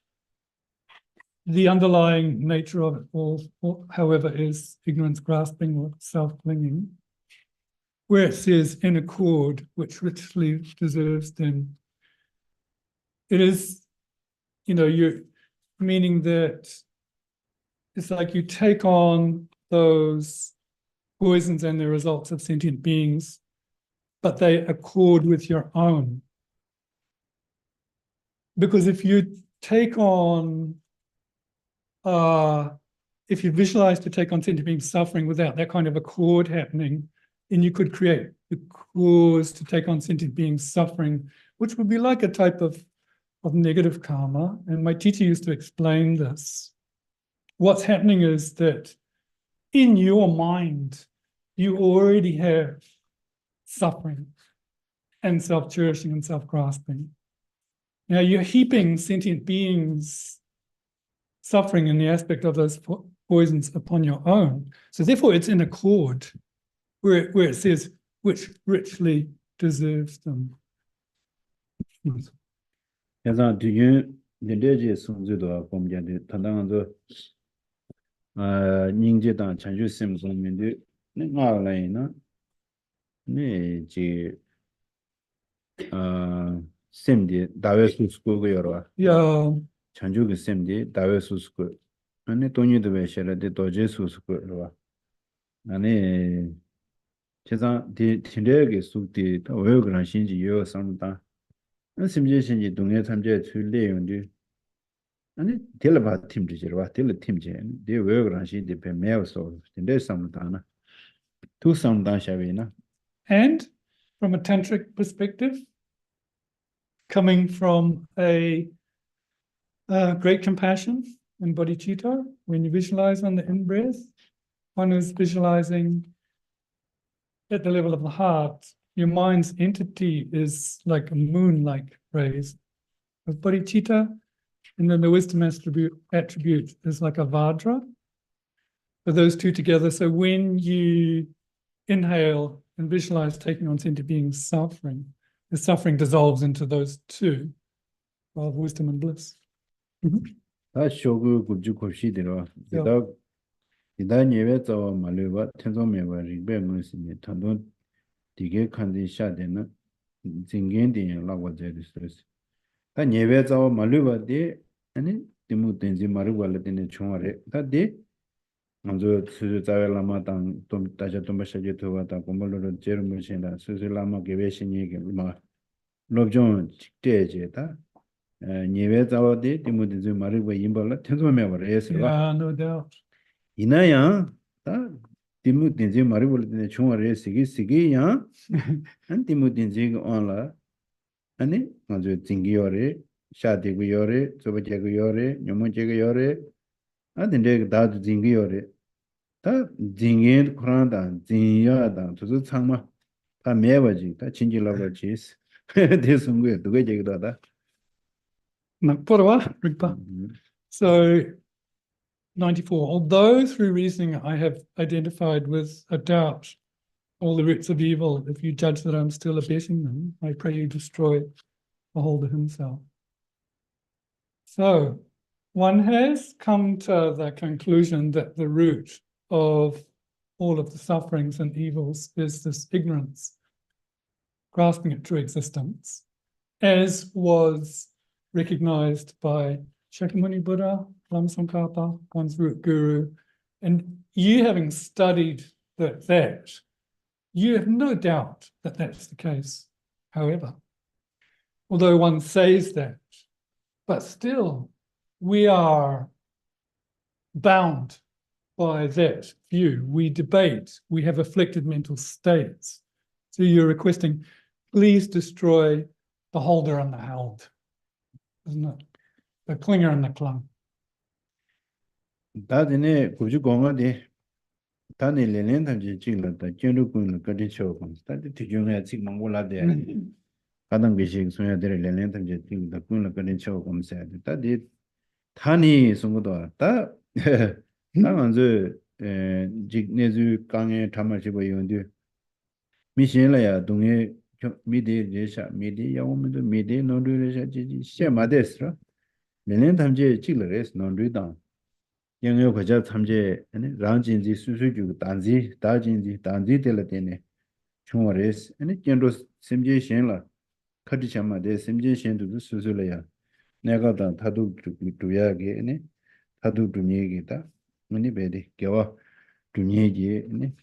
The underlying nature of it all, however, is ignorance, grasping, or self-clinging, where it says in accord, which richly deserves them. It is, you're meaning that it's like you take on those poisons and the results of sentient beings, but they accord with your own. Because if you take on, if you visualize to take on sentient beings suffering without that kind of accord happening, then you could create the cause to take on sentient beings suffering, which would be like a type of negative karma. And my teacher used to explain this. What's happening is that in your mind, you already have suffering and self-cherishing and self-grasping. Now you're heaping sentient beings suffering in the aspect of those poisons upon your own. So therefore it's in accord where it says, which richly deserves them. 그래서 뒤에 내려지 성주도 공부자들 단단한도 닝제당 전주심 공민들 나라이나 네지 셈디 다외수스고 여러 Yeah. 전주그 셈디 다외수스고 아니 돈이도 베셔라데 도제수스고 여러 아니 제가 디레게 숙디 왜 그런 신지 요 삼다 심지신지 동네 참제 출례용디 아니 텔바 팀지르와 텔 팀제 왜 그런 신지 배매어서 근데 삼다나 두 삼다 샤베나. And from a tantric perspective, coming from a great compassion and bodhicitta, when you visualize on the in-breath, one is visualizing at the level of the heart, your mind's entity is like a moon-like rays of bodhicitta, and then the wisdom attribute is like a vajra. So those two together. So when you inhale and visualize taking on sentient beings suffering, the suffering dissolves into those two of wisdom and bliss. 다 쇼그 굽주 곱시들어 이다 예외자와 말레바 텐소메와 리베 무스니 탄돈 디게 칸디 샤데나 징겐디 라고제르스스 다 예외자와 말레바디 아니 디무텐지 마르발데네 총아레 다디 먼저 수자벨라마당 좀 다자 좀 마셔게 도와다 공부를 제르무신다 수술라마 개베신이 마 롭존 직대제다 예외자와디 디무텐지 마르바 임발라 텐소메와 예스라 Yeah, no doubt. 이나야 다 디무텐지 마르발데네 총아레 시기야 안 디무텐지 온라 아니 먼저 징기요레 샤디고요레 조바제고요레 녀모제고요레 아딘데 다도 징기요레 다 징겐 크란다 징야다 두즈 창마 다 매버지 다 진질라버지스 대승구에 누가 제기다다 Nakporwa, Rigpa. So 94. Although through reasoning I have identified with a doubt all the roots of evil, if you judge that I'm still abetting them, I pray you destroy the holder himself. So one has come to the conclusion that the root of all of the sufferings and evils is this ignorance, grasping at true existence, as was recognized by Shakyamuni Buddha, Lama Tsongkhapa, one's root guru. And you having studied that, you have no doubt that that's the case. However, although one says that, but still we are bound by that view. We debate, we have afflicted mental states. So you're requesting, please destroy the holder and the held, isn't it? The clinger and the clung. 다들 고주 공원에 다들 렌렌 탐지 찍는다. 견루군 거리 쳐고 다들 뒤중에 지금 몰라대. 가당 비식 소야들 렌렌 탐지 찍는다. 군을 거리 쳐고 검사해. 다들 타니 송거도 다 나만저 직내주 강에 담아지고 있는데 미신라야 동에 미디 제샤 미디 야오면도 미디 노르레샤 지지 시마데스라 렌렌 탐지 찍으래스 노르다 영역 과자 탐제 아니 랑진지 수수주 단지 다진지 단지 될때네 총어레스 아니 견도 심제 신라 카디샤마데 심제 신도 수수래야 내가 다 다도 두야게 아니 다도 두니게다 아니 베디 겨와 두니게 아니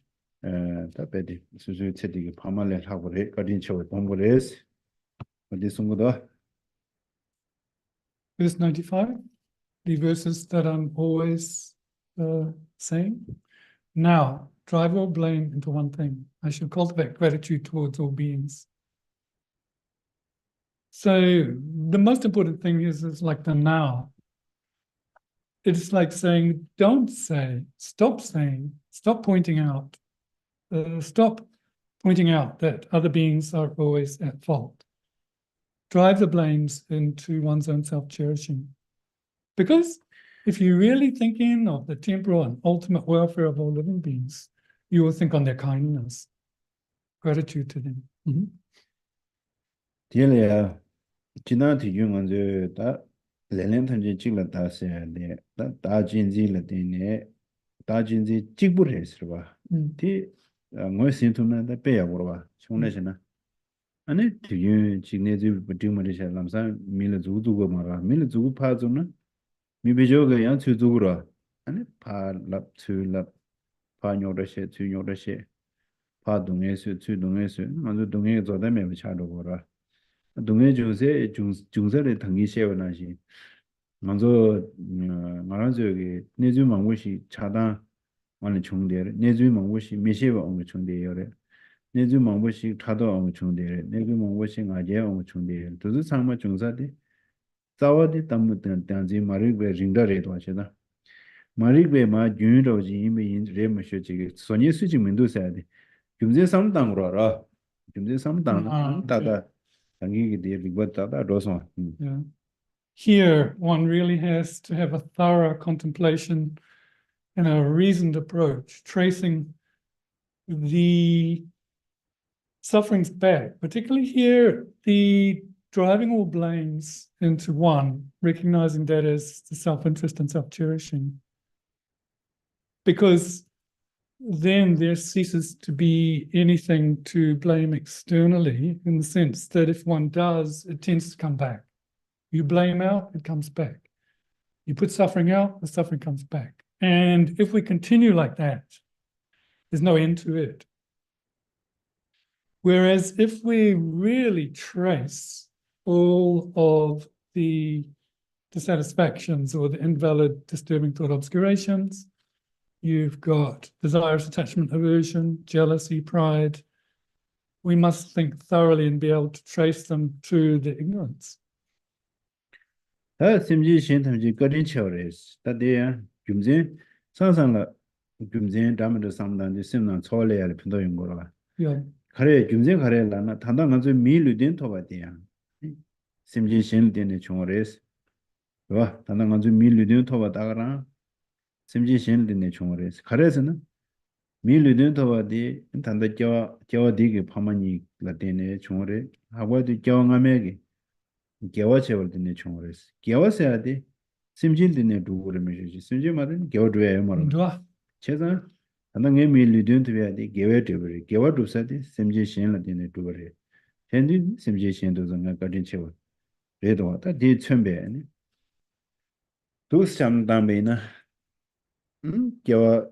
다 베디 수수 체디게 파말레 하고래 카딘초 동고레스 어디 송고다 Verse 95, the verses that I'm always saying. Now, drive all blame into one thing. I should cultivate gratitude towards all beings. So the most important thing is like the now. It's like saying, don't say, stop saying, stop pointing out that other beings are always at fault. Drive the blames into one's own self-cherishing. Because if you're really thinking of the temporal and ultimate welfare of all living beings, you will think on their kindness, gratitude to them. 딜이야 지나티 용언저 다 렌렌탄지 찍라 다세네 다 다진지를 되네 다진지 찍부레스로 봐. 티 뭐신투나 빼야 보러 총내시나 아니 뒤에 지내지 부팅머리샤 남산 밀을 주두고 말아 밀을 주고 파주나 미비조가 양치 주고라 아니 파랍 투랍 파뇨르셰 투뇨르셰 파동에서 투동에서 먼저 동에 저다면 차도 보라 동에 조세 중세의 당기세워나시 먼저 말하저기 내주 망고시 차단 완전 총대를 내주 망고시 미세와 온 총대열에 내주 망고시 차도 온 총대를 내주 망고시 아제 온 총대를 도저 상마 중사데 자와데 담무던 단지 마리베 링다레도 하시다 마리베마 준로지 이미 레마쇼지 소니 수지 민도사데 금제 삼당으로 알아 금제 삼당 다다 당기게 돼 리버다다 로소 Yeah. Here, one really has to have a thorough contemplation and a reasoned approach, tracing the sufferings back, particularly here, the driving all blames into one, recognizing that as the self-interest and self-cherishing. Because then there ceases to be anything to blame externally, in the sense that if one does, it tends to come back. You blame out, it comes back. You put suffering out, the suffering comes back. And if we continue like that, there's no end to it. Whereas if we really trace all of the dissatisfactions or the invalid disturbing thought obscurations, you've got desirous attachment, aversion, jealousy, pride. We must think thoroughly and be able to trace them to the ignorance. 다 심지 신탐지 거린 쳐레스 다데야 금제 상상라 금제 담을 삼단지 심난 초래야 편도인 거라 Yeah. 가래 금제 가래라나 단단한저 미르된 토바디야 심지 신된의 총어레스 와 단단한저 미르된 토바다가라 심지 신된의 총어레스 가래서는 미르된 토바디 단다 겨디게 파마니 라데네 총어레 하고도 겨왕아메게 개와체월 드네 총어레스 개와세야디 심질 드네 두고를 메시지 심질 말은 개워도야 말은 제가 단당에 밀리든 되야디 개외되버리 개와도사디 심질 신을 드네 두버리 현진 심질 신도 정말 가진 체월 그래도 왔다 디 천배네 두삼담베나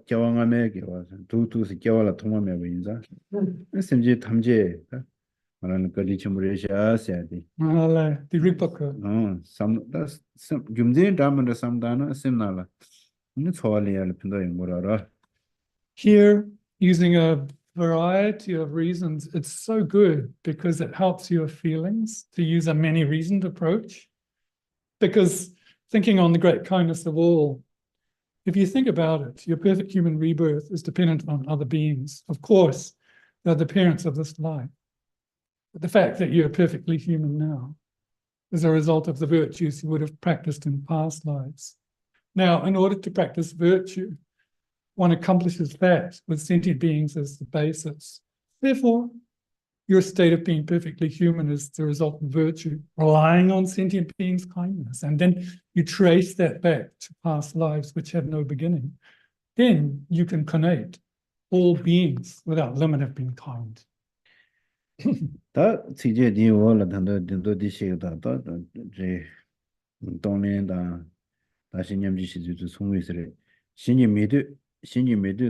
개왕아메 개와서 두두스 개와라 통화메 인자 심질 탐제 말하는 거리 첨부레샤스야디 The Ripaka. 삼다 금제 담은 삼다나 심나라 Here, using a variety of reasons, it's so good because it helps your feelings to use a many reasoned approach. Because thinking on the great kindness of all, if you think about it, your perfect human rebirth is dependent on other beings. Of course, they're the parents of this life. But the fact that you're perfectly human now is a result of the virtues you would have practiced in past lives. Now, in order to practice virtue, one accomplishes that with sentient beings as the basis. Therefore, your state of being perfectly human is the result of virtue, relying on sentient beings' kindness. And then you trace that back to past lives which have no beginning. Then you can connect all beings without limit have been kind. 다 지제 디오라 단도 딘도 디시다 다 동네다 다시 냠지 시주 송위스레 신이 메드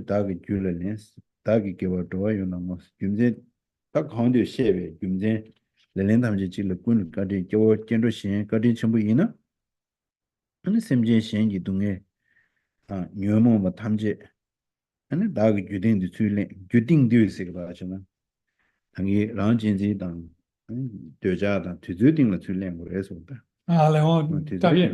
다기 줄레네 다기 개와 도와요나 뭐 김제 딱 가운데 셰베 김제 레렌담지 찔러 꾼 까디 겨 견도 신 까디 전부 이나 아니 샘제 신기 동에 아 녀모 뭐 탐제 아니 다기 규定줄레 규定되어 있을 거 같잖아 당이 랑진지 당 되자다 뒤주딩을 줄레는 거래서 Ah, Leon,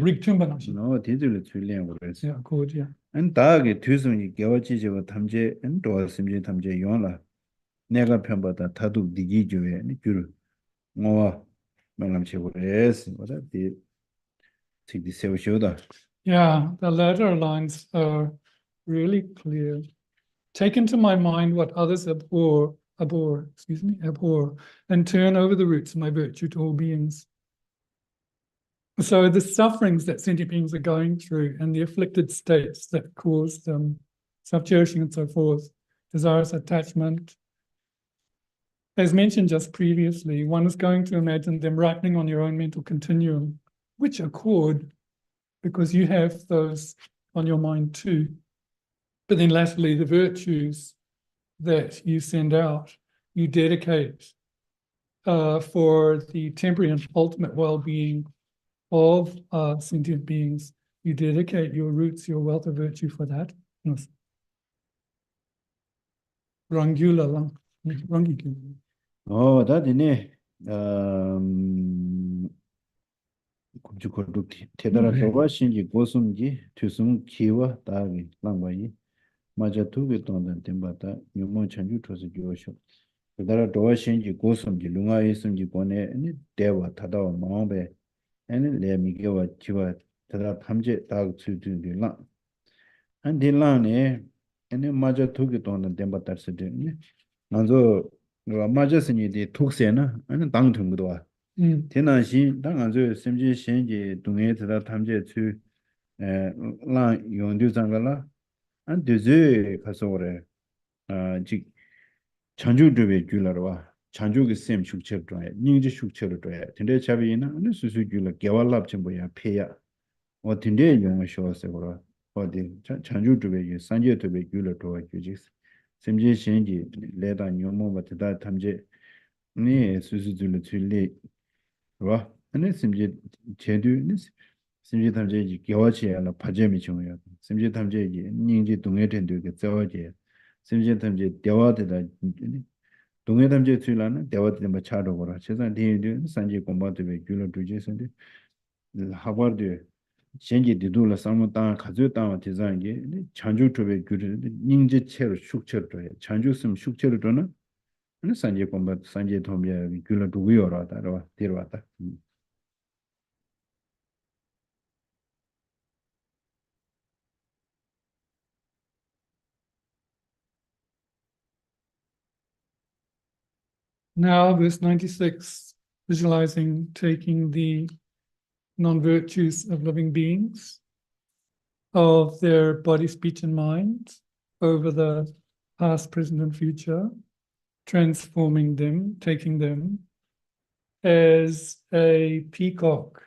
Rick Tumban. 너 뒤줄을 줄레는 거래서 Yeah, good, yeah. 안 다기 뒤승이 개와지지와 탐제 안 도와심지 탐제 용라 내가 편보다 다도 니기주에 줄 뭐와 명람치고레스 뭐다디 지디 세우쇼다 Yeah, the latter lines are really clear. Take into my mind what others abhor, and turn over the roots of my virtue to all beings. So the sufferings that sentient beings are going through and the afflicted states that cause them, self-cherishing and so forth, desirous attachment. As mentioned just previously, one is going to imagine them ripening on your own mental continuum, which accord because you have those on your mind too. But then lastly, the virtues that you send out, you dedicate for the temporary and ultimate well-being of sentient beings. You dedicate your roots, your wealth of virtue for that. Yes. Rangula, Rangikula. Oh, 다디네 kubjukodu tedara toba shinji gosumji tusum kiwa daagi langwayi maja tubi tondan timbata nyumo chanju tosi gyosho tedara toba shinji gosumji lunga isumji gone dewa tadawa maombe le migewa chiwa tedara tamje daag tsuyudu lang di lang ne maja tubi tondan timbata sidi nanzo maja sinji di tukse na dang tungudwa tenashi dang anzo semji shenji dungye tada tamje tsu lang yongdu zangala an duze kasore jik chanju dhube gyularwa chanju ki sem shukcheb dhwaya nyingji shukcheb dhwaya tende chabi ina ane susu gyula gyawa lab chenpo ya peya o tende yongwa shwa se kora o di chanju dhube yu sanje dhube gyula dhwa gyujik semji shenji leda nyomo ba tada tamje ni susu dhula tsuli 와 아니 심지 제도 심지 탐제지 겨워치야라 파제미 중요야 심지 탐제지 닝지 동해 된도게 저어제 심지 탐제 대화되다 동해 탐제 출라는 대화되 뭐 차도 거라 세상 뒤에 산지 공부도 줄로 두제선데 하버드 신지 디둘라 상무당 가져다와 디자인게 chanju tobe gyur 닝지 체로 숙체로 chanju 심 숙체로 도는 산지 공부 산지 도미야 줄로 두고요라다 데려왔다 Now, verse 96, visualizing taking the non-virtues of living beings, of their body, speech, and mind, over the past, present, and future, transforming them, taking them as a peacock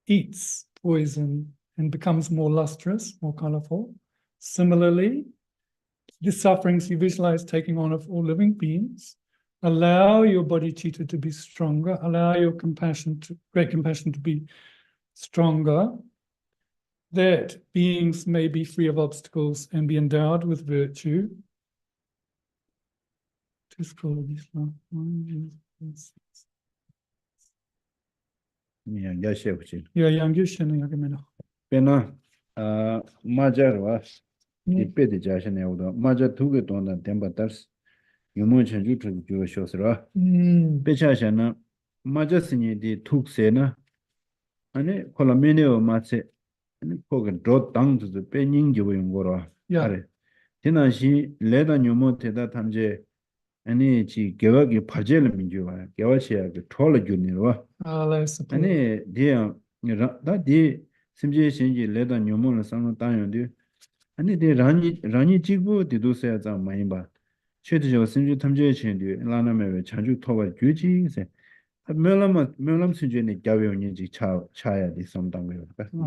eats poison and becomes more lustrous, more colorful. Similarly, the sufferings you visualize taking on of all living beings, allow your bodhicitta to be stronger, allow your great compassion to be stronger. that beings may be free of obstacles and be endowed with virtue. To scroll this last one. 야, 야시에부지. Yeah, 양규시는 여기면. 배나 마자르와 이페디 자신에오도 마자 두개 돈다 덴바다스 유문 전주 주요 쇼스라 배차샤나 마자스니디 툭세나 아니 콜라메네오 마체 아니 거기 드당도 빼닝기고 용거라 Yeah. 아래 지난시 레다 뉴모테다 탐제 아니 지 개혁이 파젤 민주와 개혁시야 그 톨어주니와 Let's support. 아니 디야 다디 심지에 신지 레다 뉴모를 상로 따연데 아니 디 라니 지고 디도세야 자 많이 봐 최대적 심지 탐지에 친디 라나메 자주 토가 규지세 멜람 수준의 자외원인지 차야 돼 something.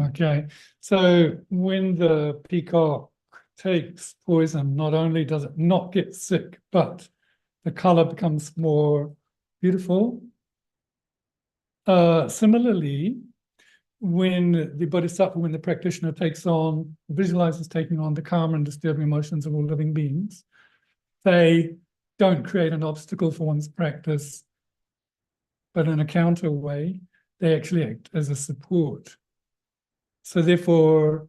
Okay, so when the peacock takes poison, not only does it not get sick, but the color becomes more beautiful. Similarly, when the bodhisattva, when the practitioner visualizes taking on the karma and disturbing emotions of all living beings, they don't create an obstacle for one's practice, but in a counter way, they actually act as a support. So therefore,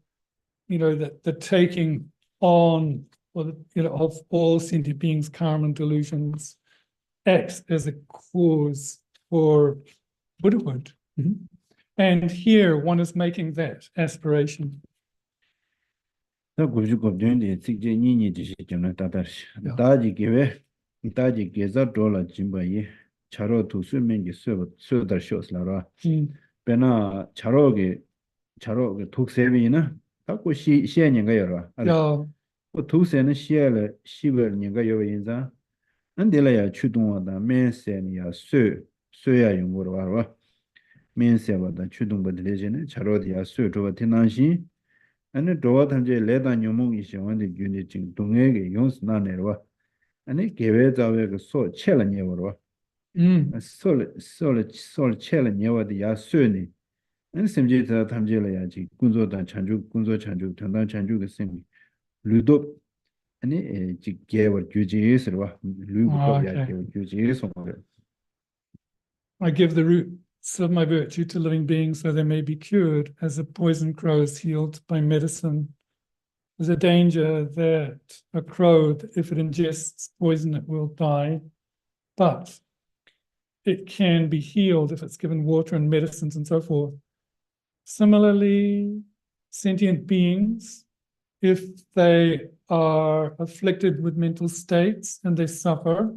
that the taking on of all sentient beings' karma and delusions acts as a cause for Buddhahood. And here one is making that aspiration. 다 고주고전데 직제 니니 지시점을 따다시 다지 개회 다지 계자 돌아 짐바이 차로 두수면기 쇠다 쇼스라라 배나 차로게 독세비나 갖고 시행인가 여러 그 독세는 시에를 시벌인가 여러 인자 안데라야 추동하다 맨세니야 쇠야 용거로 와라 맨세보다 추동받으려지는 차로디야 쇠도와 티난시 아니 도와 탐제 레다 녀몽이 시원데 균이 진 동에게 용스나네와 아니 개베자외 그소 첼려녀로 솔 첼려녀와디 야스니 아니 심지다 탐제려야지 군조단 군조 찬주 단단 찬주 그 심 루도 아니 지 개월 규지스로 루고야 개월 규지스 I give the roots of my virtue to living beings so they may be cured, as a poison crow is healed by medicine. There's a danger that a crow, if it ingests poison, it will die, but it can be healed if it's given water and medicines and so forth. Similarly, sentient beings, if they are afflicted with mental states and they suffer,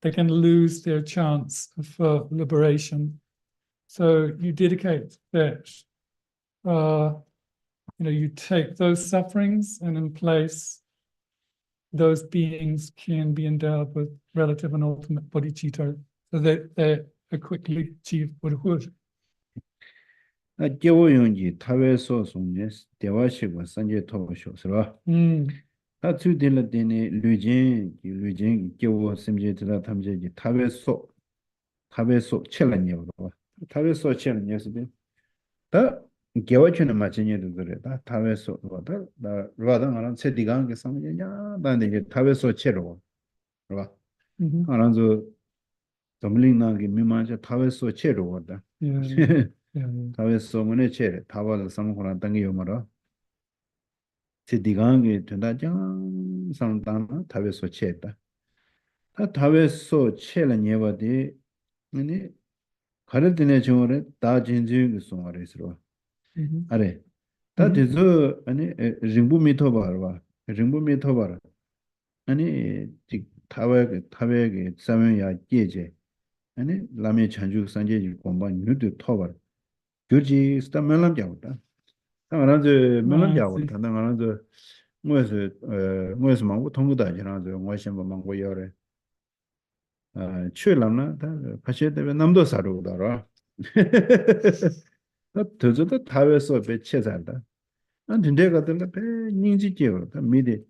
they can lose their chance of liberation. So you dedicate that, you take those sufferings and in place, those beings can be endowed with relative and ultimate bodhicitta so that they quickly achieve Buddhahood. 개워용지 타외소 송yes 대화식과 산제 토쇼스라 다 주딜라데네 류진 개워 심제들아 탐제지 타외소 첼라니요 타외소 첼라니요스데 다 개워치는 마찬가지도 그래다 타외소 다 로다는 세디강게 상냐냐 다데 이제 타외소 첼로 그봐 알아서 점링나게 미만자 타외소 첼로다 타외소 문에 첼 타발을 상호란 당게 요마라 세디강게 된다장 상단나 타외소 첼다 다 타외소 첼라니요디 아니 가르드네 정어를 다 진지의 송아래스로 아래 다 되서 아니 링부 미토바르와 아니 직 타외게 사면야 깨제 아니 라메 찬주 산제지 공반 뉴드 토바 교지 스타멜람 잡다 당연하죠 멜람 잡다 당연하죠 뭐에서 망고 통도다 지나죠 뭐시면 망고 열에 출람나 다 같이 되면 남도 사루다라 더저도 타외서 배치살다 안 된대가 된다 배 닝지지요 다 미디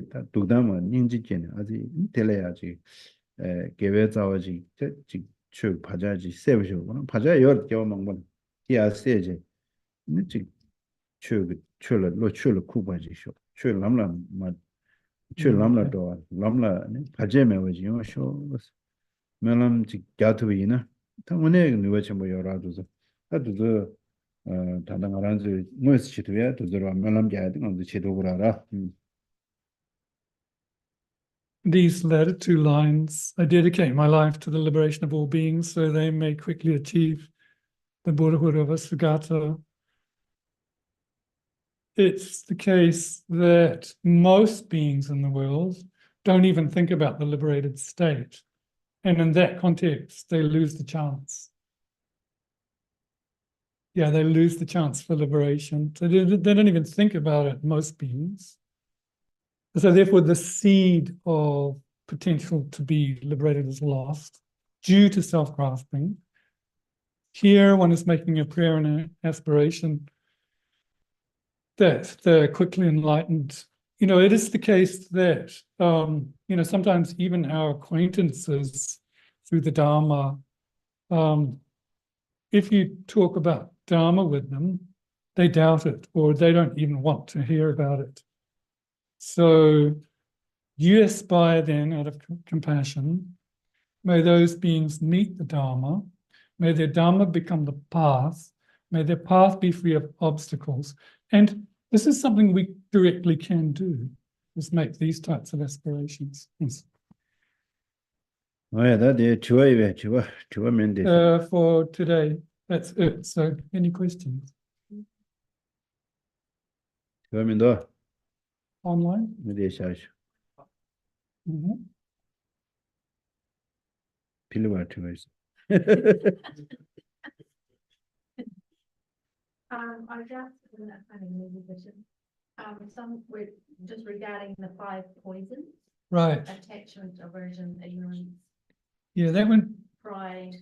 다 두다마 닝지지네 아직 텔레야지 개베자와지 즉 바자지 세브쇼 바자 열 겨망만 이야 세제 즉去了落去了库巴就说去啷了嘛去啷了多啷了呢他这没问题我说没啷就家头一呢他我那个你为什么要拉肚子他肚子他那个人是我是去的呀肚子了没啷家的我是去的不啦啦These latter two lines, I dedicate my life to the liberation of all beings so they may quickly achieve the Buddhahood of a Sugata. It's the case that most beings in the world don't even think about the liberated state. And in that context, they lose the chance. Yeah, they lose the chance for liberation. So they don't even think about it, most beings. So therefore, the seed of potential to be liberated is lost due to self-grasping. Here, one is making a prayer and an aspiration that they're quickly enlightened. You know, it is the case that, you know, sometimes even our acquaintances through the Dharma, if you talk about Dharma with them, they doubt it or they don't even want to hear about it. So you aspire then out of compassion, may those beings meet the Dharma, may their Dharma become the path, may their path be free of obstacles. And this is something we directly can do, is make these types of aspirations. Yes. Oh yeah, that is two minutes. For today, that's it. So any questions? 2minutes. Online?没得下去 필요 같아 그래서 I just some with just regarding the 5 poisons, Right. attachment, aversion, ignorance, Yeah, that one. pride.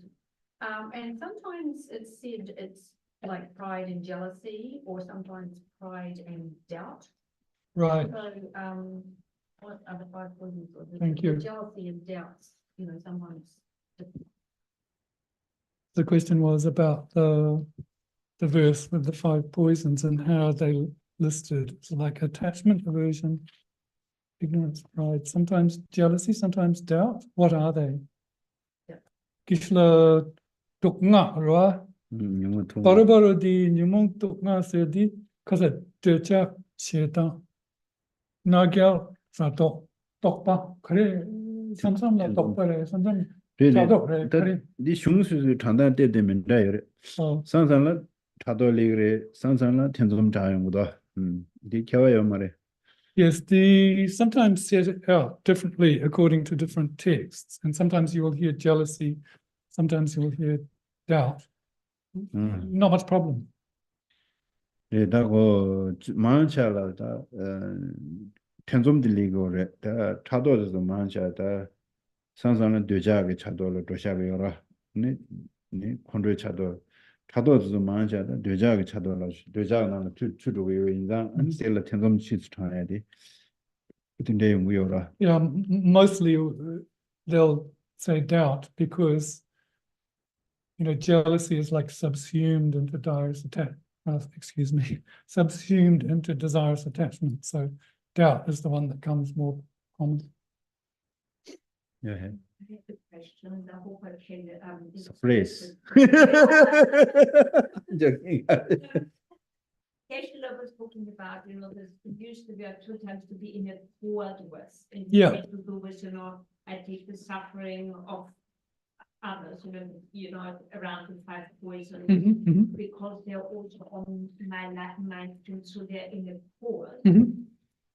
And sometimes it's said it's like pride and jealousy, or sometimes pride and doubt. Right. So, what are the 5 poisons? Thank you. Jealousy and doubts, you know, sometimes. The question was about the verse with the 5 poisons and how they listed. It's like attachment, aversion, ignorance, pride, sometimes jealousy, sometimes doubt. What are they? Kishla tukna ra baru di nyumong tukna se di kasa decha cheta nagyal sa tokpa kare samsam la tokpa re samsam chadok re kare 네 슝수 장단 때 되면 돼요. 상상라 차돌리그래 상상라 텐좀 자용도 네 겨워요 말에. Yes, the sometimes set it out differently according to different texts, and sometimes you will hear jealousy, sometimes you will hear doubt. Not much problem. 네, 다고 만차라다 텐좀 들리고래. 다 차도에서 만차다 상상은 되자게 차도를 도샤베요라. 네 콘도에 차도에서 만차다 되자게 차도를 되자는 추주고 인상 안셀라 텐좀 시스템에 돼. 근데 뭐요라. Yeah, mostly they'll say doubt because, you know, jealousy is like subsumed into subsumed into desirous attachment. So doubt is the one that comes more common. Yeah. I have a question. I hope I can. Surprise. Joking. Geshe-la was talking about, you know, this used to be 2 times to be in accord with. And Yeah. to do with, you know, I take the suffering of others, you know, around the 5 poisons, because they're also on my mind, so they're in accord.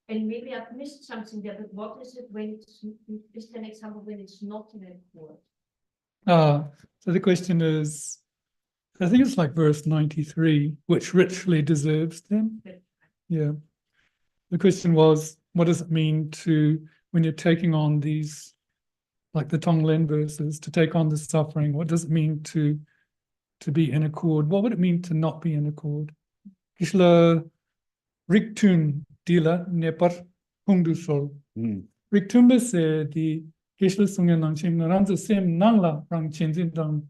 And maybe I've missed something there, but what is it when it's, is an example when it's not in accord? So the question is, I think it's like verse 93, which richly deserves them. Yeah. The question was, what does it mean to, when you're taking on these, like the Tonglen verses, to take on the suffering, what does it mean to be in accord? What would it mean to not be in accord? Kishla Riktun Dila Nepar Hungdusol. Riktumba se di Kishla Sungan Nangchim Naranza Sem Nangla Rang Chinzin Dang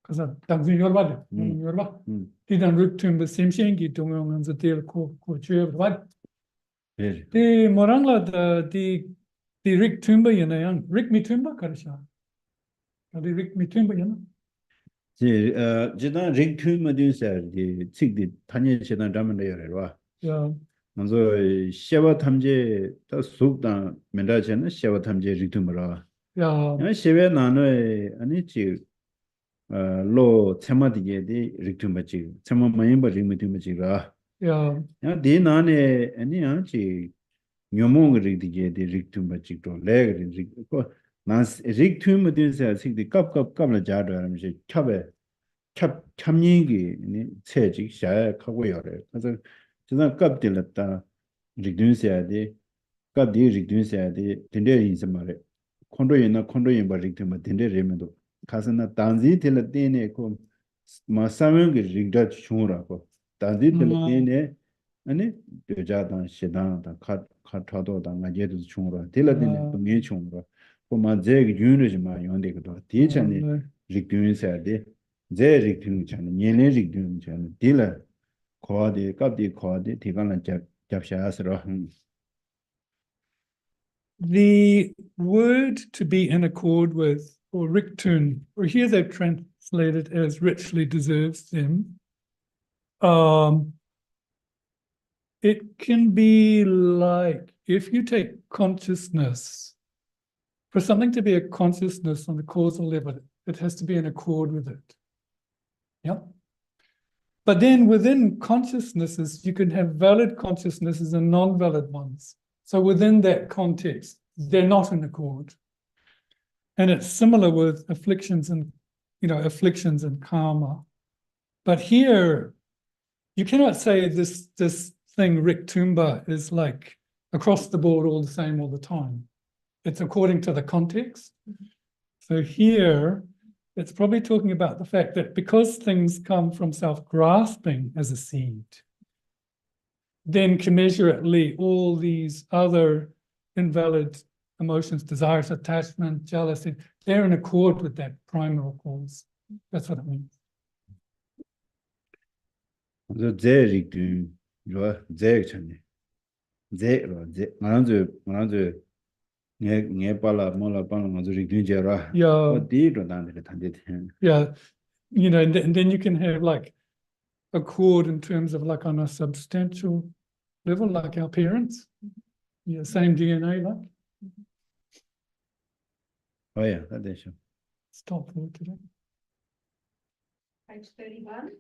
그래서 당신 열받아. 열받. 디단 릭툼 심신기 동영한서 딜코 고주여받. 예. 디 모랑라 디 릭툼바 yana 릭미툼바 가르샤. 디 릭미툼바 yana. 지난 링크 모듈서 이 책디 단위 지난 담은데요. 야. 먼저 샤바 탐제 더 속다 맨다잖아 샤바 탐제 링tum으로. 야. 야 샤베 나노에 아니지 로 테마디게디 링tum바지. 테마 마임바 링tum바지가. 야. 야 디나네 아니야지 녀몽 링디게디 링tum바지도 레그 링고 난 링tum모듈서 책디 갑갑갑을 자르면서 참ኝ기 체직 샤야 하고요. 그래서 지난 갑들었다 리든세야디 갑디 리든세야디 딘데 인스 말에 콘도인 바릭트마 딘데 레면도 가서나 단지 텔레테네 고 마사명기 리다 중으라고 단지 텔레테네 아니 되자단 시단다 카타도다 나제도 중으로 텔레테네 동예 중으로 고마 제기 윤르지마 연데도 디찬네 리든세야디 제 리든찬 년내 리든찬 딜라 코아디 갑디 코아디 디간란 잡샤스로 The word to be in accord with, or riktun, or here they've translated as richly deserves them. It can be like if you take consciousness, for something to be a consciousness on the causal level, it has to be in accord with it. Yeah. But then within consciousnesses, you can have valid consciousnesses and non-valid ones. So within that context, they're not in accord. And it's similar with afflictions and, afflictions and karma. But here, you cannot say this thing, Riktumba, is like across the board all the same all the time. It's according to the context. So here, it's probably talking about the fact that because things come from self-grasping as a seed, then commensurately all these other invalid emotions, desires, attachment, jealousy, they're in accord with that primal cause. That's what it means. 저 제릭도 저 제릭찬네 제로 제 만한저 네 발라 몰라 발라 먼저 리든제라 Yeah. 어디로 단데 단데 Yeah. And then you can have like accord in terms of like on a substantial level, like our parents. Yeah, same DNA, like. Oh yeah, that is. Stop for today. Page 31.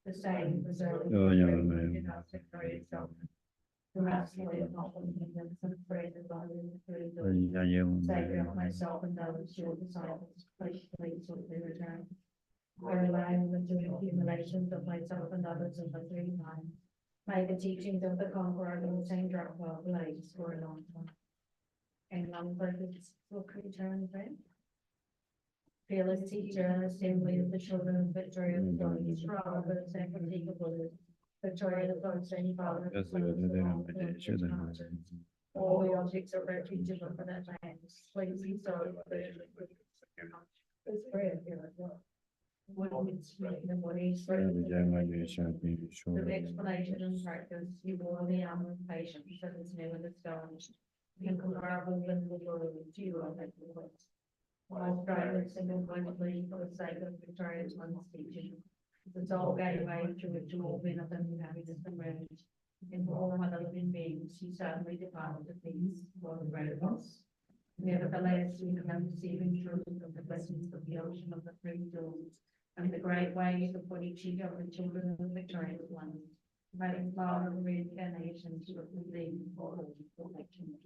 the same preserved. Oh, yeah, in our Victoria itself. The absolutely not and praise of God in the food of Savior of myself and those your disciples, please shortly return. I rely on the doing accumulations of myself and others in the 3 times. May the teachings of the conqueror in the same drop well blaze for a long time. And none purpose will return then. Fearless teacher, assembly of the children of Victoria, the God is rather than fatigable. Victoria, the God, Saint Father. All the objects of refuge of for that land, please be sorry. It's prayer here as well. When it's written in what he's written. The explanation and practice, you will the armor of patience, that is new and astonished. Incomparable with the Lord, to you are that words. While striving single-mindedly for the sake of Victoria's one's teaching. The soul gave way to which all benefit and happiness emerged. In all other living beings, she certainly departed to peace, for the great loss. Nevertheless, we come receiving truth of the blessings of the ocean of the three daughters, and the great ways of what each of the children of Victoria's one. May the flower of reincarnation to believe for all perfection.